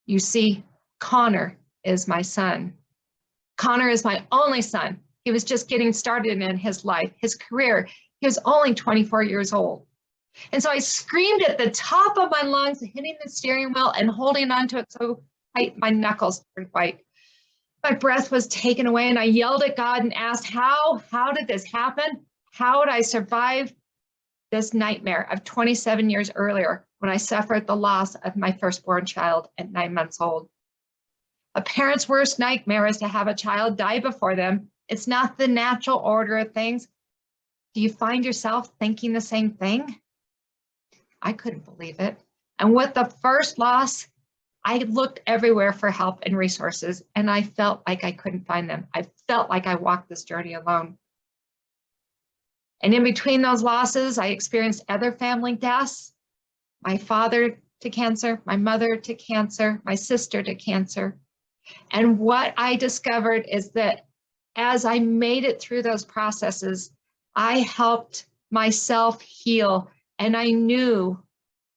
You see, Connor is my son. Connor is my only son. He was just getting started in his life, his career. He was only 24 years old." And so I screamed at the top of my lungs, hitting the steering wheel and holding onto it so tight my knuckles turned white. My breath was taken away, and I yelled at God and asked, how did this happen? How would I survive this nightmare of 27 years earlier when I suffered the loss of my firstborn child at 9 months old? A parent's worst nightmare is to have a child die before them. It's not the natural order of things. Do you find yourself thinking the same thing? I couldn't believe it. And with the first loss, I looked everywhere for help and resources, and I felt like I couldn't find them. I felt like I walked this journey alone. And in between those losses, I experienced other family deaths. My father to cancer, my mother to cancer, my sister to cancer. And what I discovered is that as I made it through those processes, I helped myself heal. And I knew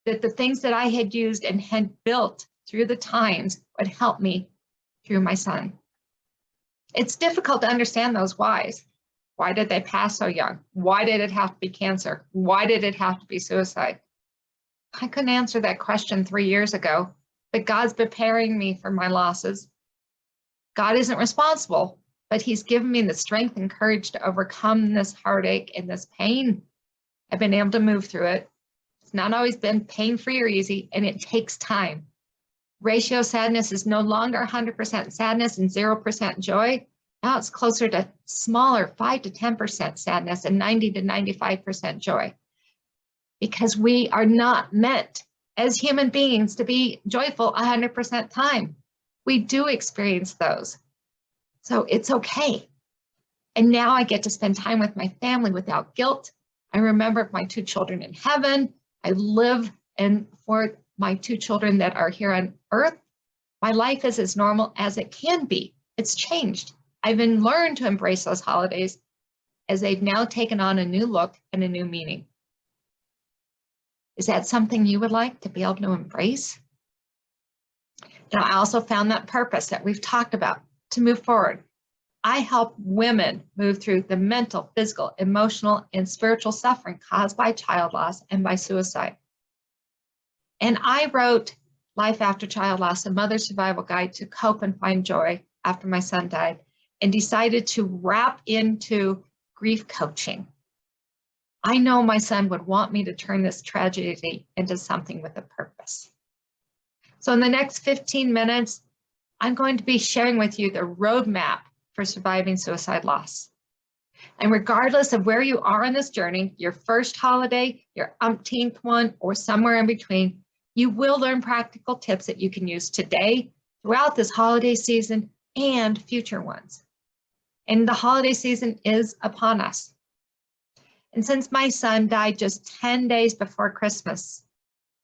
that the things that I had used and had built through the times would help me through my son. It's difficult to understand those whys. Why did they pass so young? Why did it have to be cancer? Why did it have to be suicide? I couldn't answer that question 3 years ago, but God's preparing me for my losses. God isn't responsible, but He's given me the strength and courage to overcome this heartache and this pain. I've been able to move through it. It's not always been pain-free or easy, and it takes time. Ratio sadness is no longer 100% sadness and 0% joy. Now it's closer to smaller 5 to 10% sadness and 90 to 95% joy. Because we are not meant as human beings to be joyful 100% time. We do experience those. So it's okay. And now I get to spend time with my family without guilt. I remember my 2 children in heaven. I live and for my 2 children that are here on earth. My life is as normal as it can be. It's changed. I've been learned to embrace those holidays as they've now taken on a new look and a new meaning. Is that something you would like to be able to embrace? And I also found that purpose that we've talked about to move forward. I help women move through the mental, physical, emotional, and spiritual suffering caused by child loss and by suicide. And I wrote Life After Child Loss, a Mother's Survival Guide to Cope and Find Joy after my son died, and decided to wrap into grief coaching. I know my son would want me to turn this tragedy into something with a purpose. So in the next 15 minutes, I'm going to be sharing with you the roadmap for surviving suicide loss. And regardless of where you are on this journey, your first holiday, your umpteenth one, or somewhere in between, you will learn practical tips that you can use today, throughout this holiday season, and future ones. And the holiday season is upon us. And since my son died just 10 days before Christmas,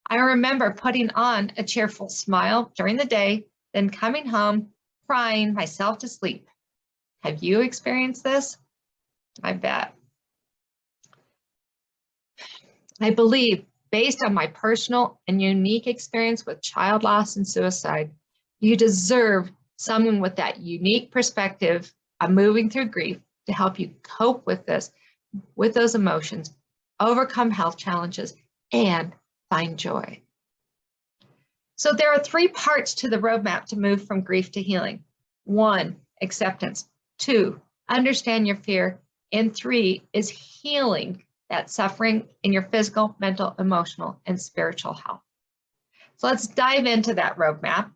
I remember putting on a cheerful smile during the day, then coming home, crying myself to sleep. Have you experienced this? I bet. I believe, based on my personal and unique experience with child loss and suicide, you deserve someone with that unique perspective of moving through grief to help you cope with this, with those emotions, overcome health challenges, and find joy. So there are 3 parts to the roadmap to move from grief to healing. 1, acceptance. 2, understand your fear. And 3 is healing that suffering in your physical, mental, emotional, and spiritual health. So let's dive into that roadmap.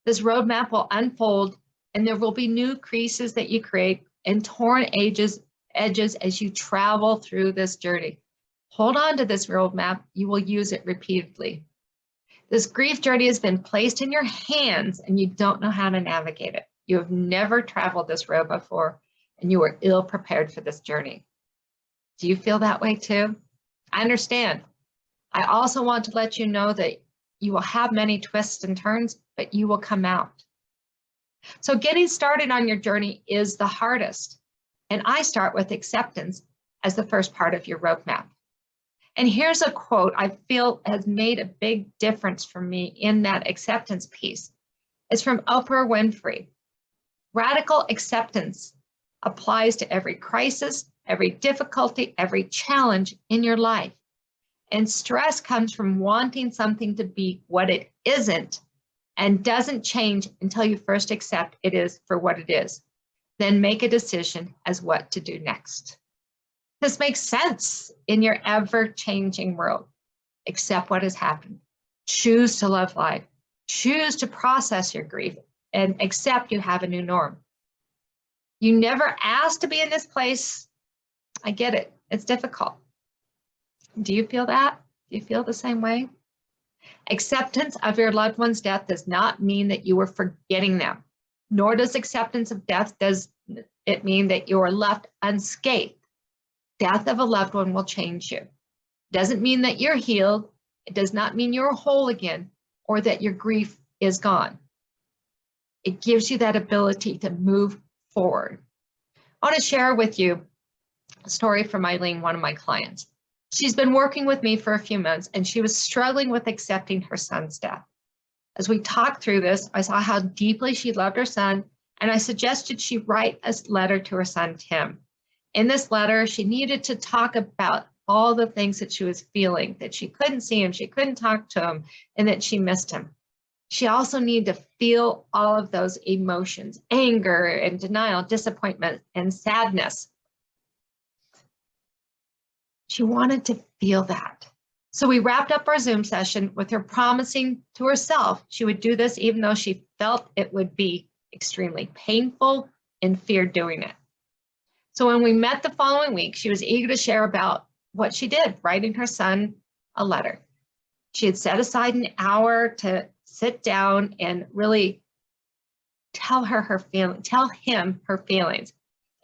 This roadmap will unfold, and there will be new creases that you create and torn edges as you travel through this journey. Hold on to this roadmap. You will use it repeatedly. This grief journey has been placed in your hands, and you don't know how to navigate it. You have never traveled this road before, and you are ill prepared for this journey. Do you feel that way too? I understand. I also want to let you know that you will have many twists and turns, but you will come out. So getting started on your journey is the hardest. And I start with acceptance as the first part of your roadmap. And here's a quote I feel has made a big difference for me in that acceptance piece. It's from Oprah Winfrey. Radical acceptance applies to every crisis, every difficulty, every challenge in your life. And stress comes from wanting something to be what it isn't and doesn't change until you first accept it is for what it is. Then make a decision as what to do next. This makes sense in your ever-changing world. Accept what has happened. Choose to love life. Choose to process your grief and accept you have a new norm. You never asked to be in this place. I get it. It's difficult. Do you feel that? Do you feel the same way? Acceptance of your loved one's death does not mean that you are forgetting them, nor does acceptance of death does it mean that you are left unscathed. Death of a loved one will change you. It doesn't mean that you're healed. It does not mean you're whole again or that your grief is gone. It gives you that ability to move forward. I want to share with you a story from Eileen, one of my clients. She's been working with me for a few months, and she was struggling with accepting her son's death. As we talked through this, I saw how deeply she loved her son, and I suggested she write a letter to her son, Tim. In this letter, she needed to talk about all the things that she was feeling, that she couldn't see him, she couldn't talk to him, and that she missed him. She also needed to feel all of those emotions, anger and denial, disappointment and sadness. She wanted to feel that. So we wrapped up our Zoom session with her promising to herself she would do this even though she felt it would be extremely painful and feared doing it. So when we met the following week, she was eager to share about what she did, writing her son a letter. She had set aside an hour to sit down and really tell him her feelings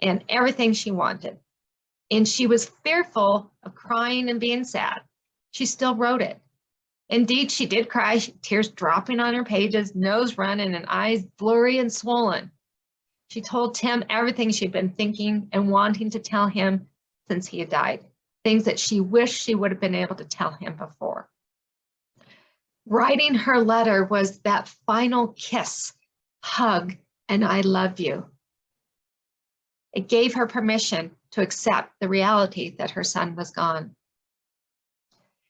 and everything she wanted. And she was fearful of crying and being sad. She still wrote it. Indeed, she did cry, tears dropping on her pages, nose running and eyes blurry and swollen. She told Tim everything she'd been thinking and wanting to tell him since he had died, things that she wished she would have been able to tell him before. Writing her letter was that final kiss, hug, and I love you. It gave her permission to accept the reality that her son was gone.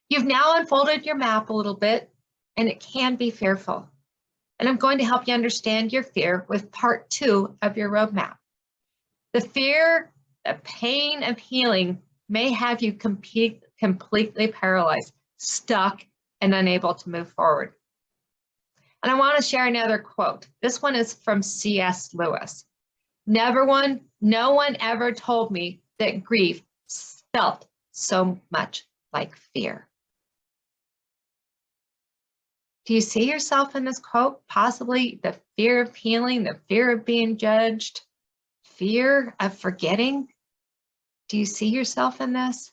You've now unfolded your map a little bit, and it can be fearful. And I'm going to help you understand your fear with part 2 of your roadmap. The fear, the pain of healing may have you completely paralyzed, stuck, and unable to move forward. And I want to share another quote. This one is from C.S. Lewis. No one ever told me that grief felt so much like fear. Do you see yourself in this quote? Possibly the fear of healing, the fear of being judged, fear of forgetting. Do you see yourself in this?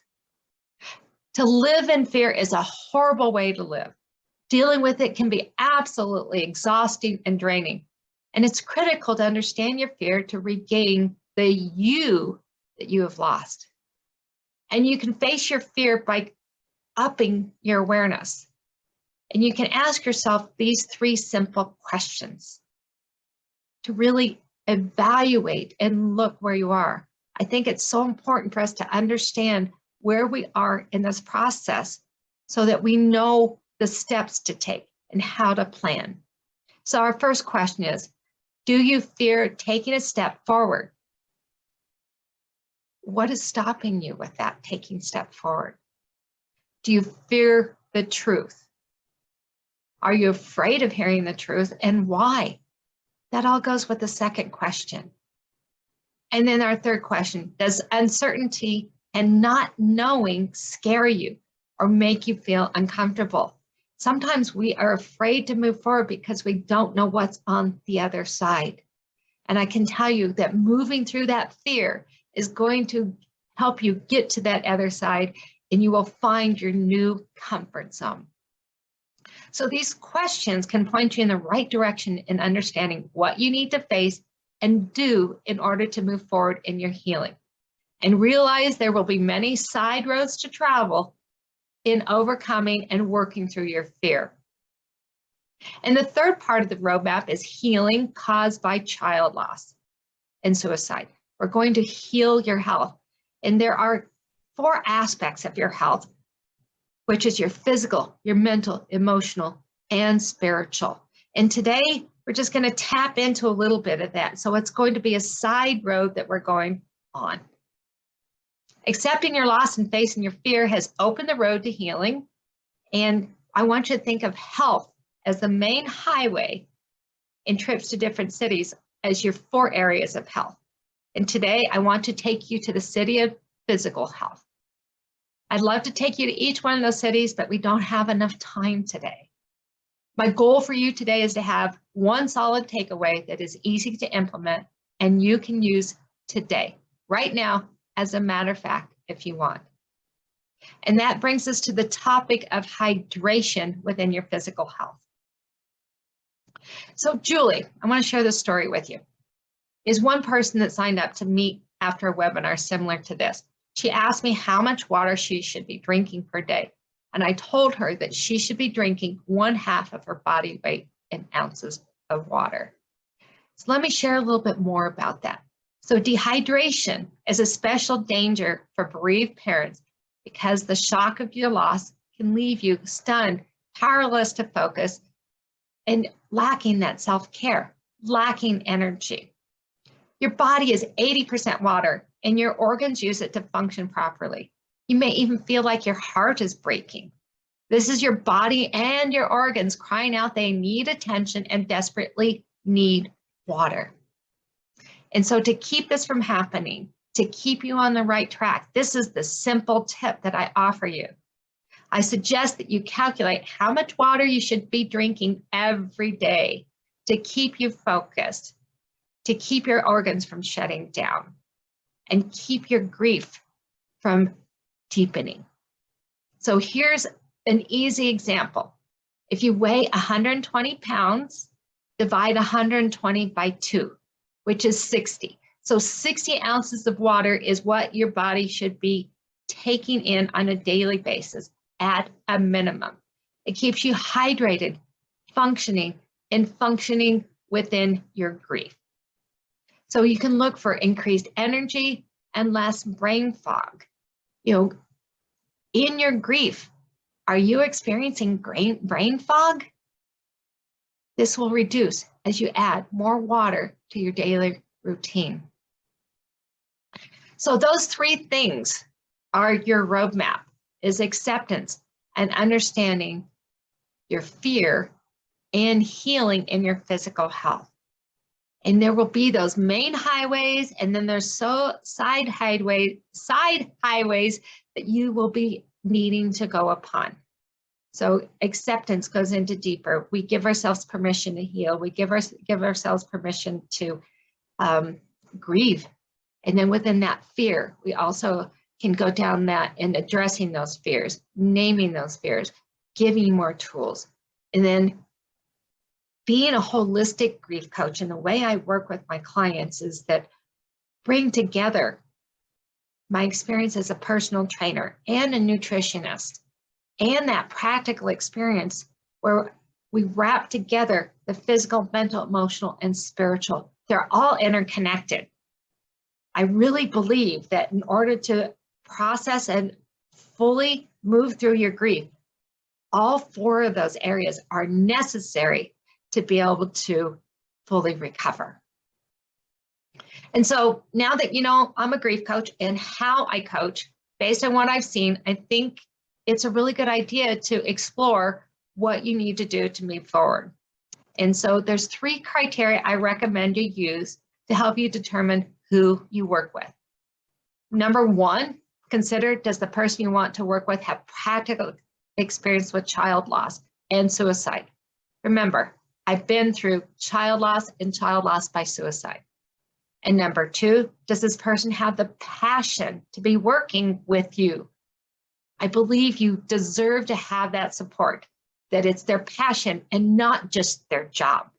To live in fear is a horrible way to live. Dealing with it can be absolutely exhausting and draining. And it's critical to understand your fear to regain the you that you have lost. And you can face your fear by upping your awareness. And you can ask yourself these 3 simple questions to really evaluate and look where you are. I think it's so important for us to understand where we are in this process so that we know the steps to take and how to plan. So our first question is, do you fear taking a step forward? What is stopping you with that taking step forward? Do you fear the truth? Are you afraid of hearing the truth, and why? That all goes with the second question. And then our third question, does uncertainty and not knowing scare you or make you feel uncomfortable? Sometimes we are afraid to move forward because we don't know what's on the other side. And I can tell you that moving through that fear is going to help you get to that other side, and you will find your new comfort zone. So these questions can point you in the right direction in understanding what you need to face and do in order to move forward in your healing. And realize there will be many side roads to travel in overcoming and working through your fear. And the third part of the roadmap is healing caused by child loss and suicide. We're going to heal your health. And there are 4 aspects of your health, which is your physical, your mental, emotional, and spiritual. And today, we're just going to tap into a little bit of that. So it's going to be a side road that we're going on. Accepting your loss and facing your fear has opened the road to healing. And I want you to think of health as the main highway in trips to different cities as your 4 areas of health. And today, I want to take you to the city of physical health. I'd love to take you to each one of those cities, but we don't have enough time today. My goal for you today is to have one solid takeaway that is easy to implement and you can use today, right now, as a matter of fact, if you want. And that brings us to the topic of hydration within your physical health. So Julie, I want to share this story with you. Is one person that signed up to meet after a webinar similar to this. She asked me how much water she should be drinking per day. And I told her that she should be drinking 1/2 of her body weight in ounces of water. So let me share a little bit more about that. So dehydration is a special danger for bereaved parents because the shock of your loss can leave you stunned, powerless to focus, and lacking that self-care, lacking energy. Your body is 80% water and your organs use it to function properly. You may even feel like your heart is breaking. This is your body and your organs crying out they need attention and desperately need water. And so to keep this from happening, to keep you on the right track, this is the simple tip that I offer you. I suggest that you calculate how much water you should be drinking every day to keep you focused, to keep your organs from shutting down, and keep your grief from deepening. So here's an easy example. If you weigh 120 pounds, divide 120 by 2, which is 60. So 60 ounces of water is what your body should be taking in on a daily basis at a minimum. It keeps you hydrated, functioning, and functioning within your grief. So you can look for increased energy and less brain fog. You know, in your grief, are you experiencing brain fog? This will reduce as you add more water to your daily routine. So those 3 things are your roadmap, is acceptance and understanding your fear and healing in your physical health. And there will be those main highways, and then there's side highways that you will be needing to go upon. So acceptance goes into deeper. We give ourselves permission to heal. We give ourselves permission to grieve. And then within that fear, we also can go down that and addressing those fears, naming those fears, giving you more tools. And then being a holistic grief coach, and the way I work with my clients is that bring together my experience as a personal trainer and a nutritionist and that practical experience where we wrap together the physical, mental, emotional, and spiritual. They're all interconnected. I really believe that in order to process and fully move through your grief, all 4 of those areas are necessary to be able to fully recover. And so now that you know I'm a grief coach and how I coach, based on what I've seen, I think it's a really good idea to explore what you need to do to move forward. And so there's 3 criteria I recommend you use to help you determine who you work with. Number 1, consider, does the person you want to work with have practical experience with child loss and suicide? Remember, I've been through child loss and child loss by suicide. And number 2, does this person have the passion to be working with you? I believe you deserve to have that support, that it's their passion and not just their job,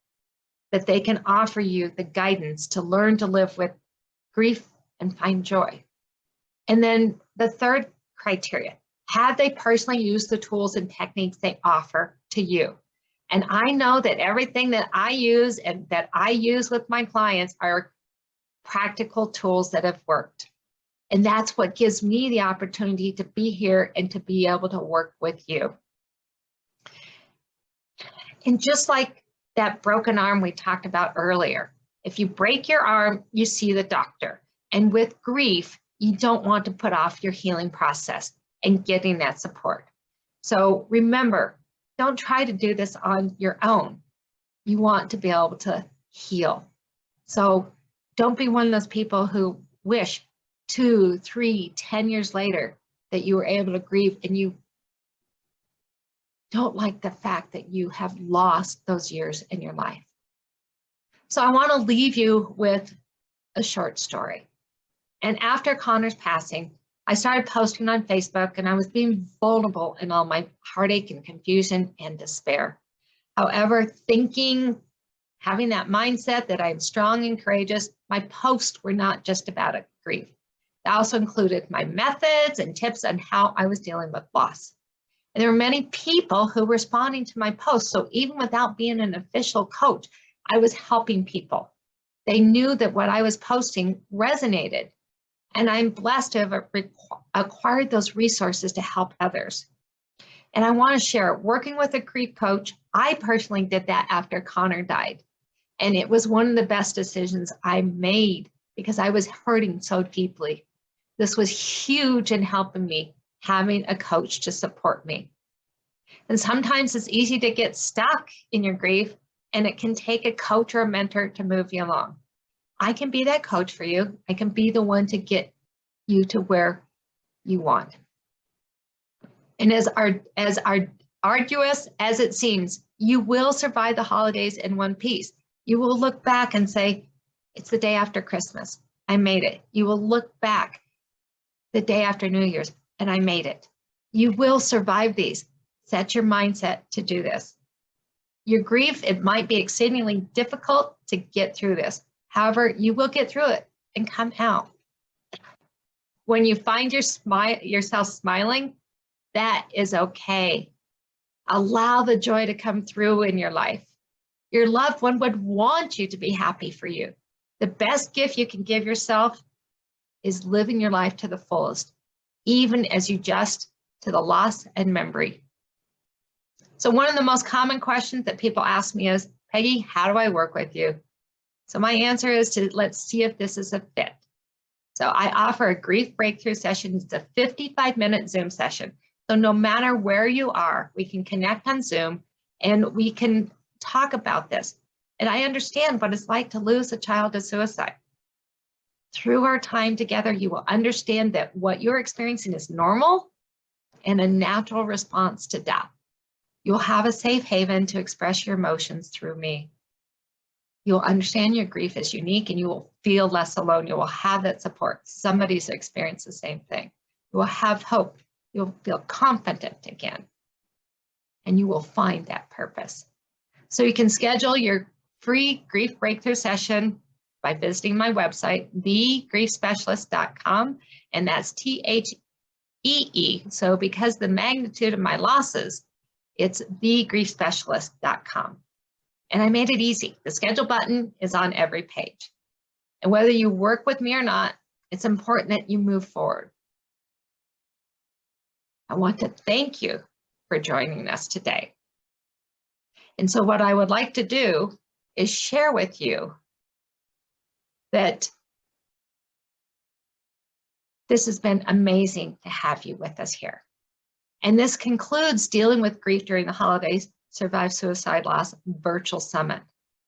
that they can offer you the guidance to learn to live with grief and find joy. And then the 3rd criteria, have they personally used the tools and techniques they offer to you? And I know that everything that I use and that I use with my clients are practical tools that have worked. And that's what gives me the opportunity to be here and to be able to work with you. And just like that broken arm we talked about earlier, if you break your arm, you see the doctor. And with grief, you don't want to put off your healing process and getting that support. So remember, don't try to do this on your own. You want to be able to heal. So don't be one of those people who wish 2, 3, 10 years later that you were able to grieve and you don't like the fact that you have lost those years in your life. So I want to leave you with a short story. And after Connor's passing, I started posting on Facebook and I was being vulnerable in all my heartache and confusion and despair. However, having that mindset that I'm strong and courageous, my posts were not just about grief. They also included my methods and tips on how I was dealing with loss. And there were many people who were responding to my posts. So even without being an official coach, I was helping people. They knew that what I was posting resonated. And I'm blessed to have acquired those resources to help others. And I want to share, working with a grief coach, I personally did that after Connor died. And it was one of the best decisions I made because I was hurting so deeply. This was huge in helping me, having a coach to support me. And sometimes it's easy to get stuck in your grief, and it can take a coach or a mentor to move you along. I can be that coach for you. I can be the one to get you to where you want. And as arduous as it seems, you will survive the holidays in one piece. You will look back and say, it's the day after Christmas. I made it. You will look back the day after New Year's, and I made it. You will survive these. Set your mindset to do this. Your grief, it might be exceedingly difficult to get through this. However, you will get through it and come out. When you find yourself smiling, that is okay. Allow the joy to come through in your life. Your loved one would want you to be happy for you. The best gift you can give yourself is living your life to the fullest, even as you adjust to the loss and memory. So one of the most common questions that people ask me is, Peggy, how do I work with you? So my answer is to let's see if this is a fit. So I offer a grief breakthrough session. It's a 55-minute Zoom session. So no matter where you are, we can connect on Zoom and we can talk about this. And I understand what it's like to lose a child to suicide. Through our time together, you will understand that what you're experiencing is normal and a natural response to death. You'll have a safe haven to express your emotions through me. You'll understand your grief is unique and you will feel less alone. You will have that support. Somebody's experienced the same thing. You will have hope. You'll feel confident again. And you will find that purpose. So you can schedule your free grief breakthrough session by visiting my website, thegriefspecialist.com, and that's THEE. So because the magnitude of my losses, it's thegriefspecialist.com. And I made it easy. The schedule button is on every page. And whether you work with me or not, it's important that you move forward. I want to thank you for joining us today. And so what I would like to do is share with you that this has been amazing to have you with us here. And this concludes Dealing with Grief During the Holidays, Survive Suicide Loss Virtual Summit.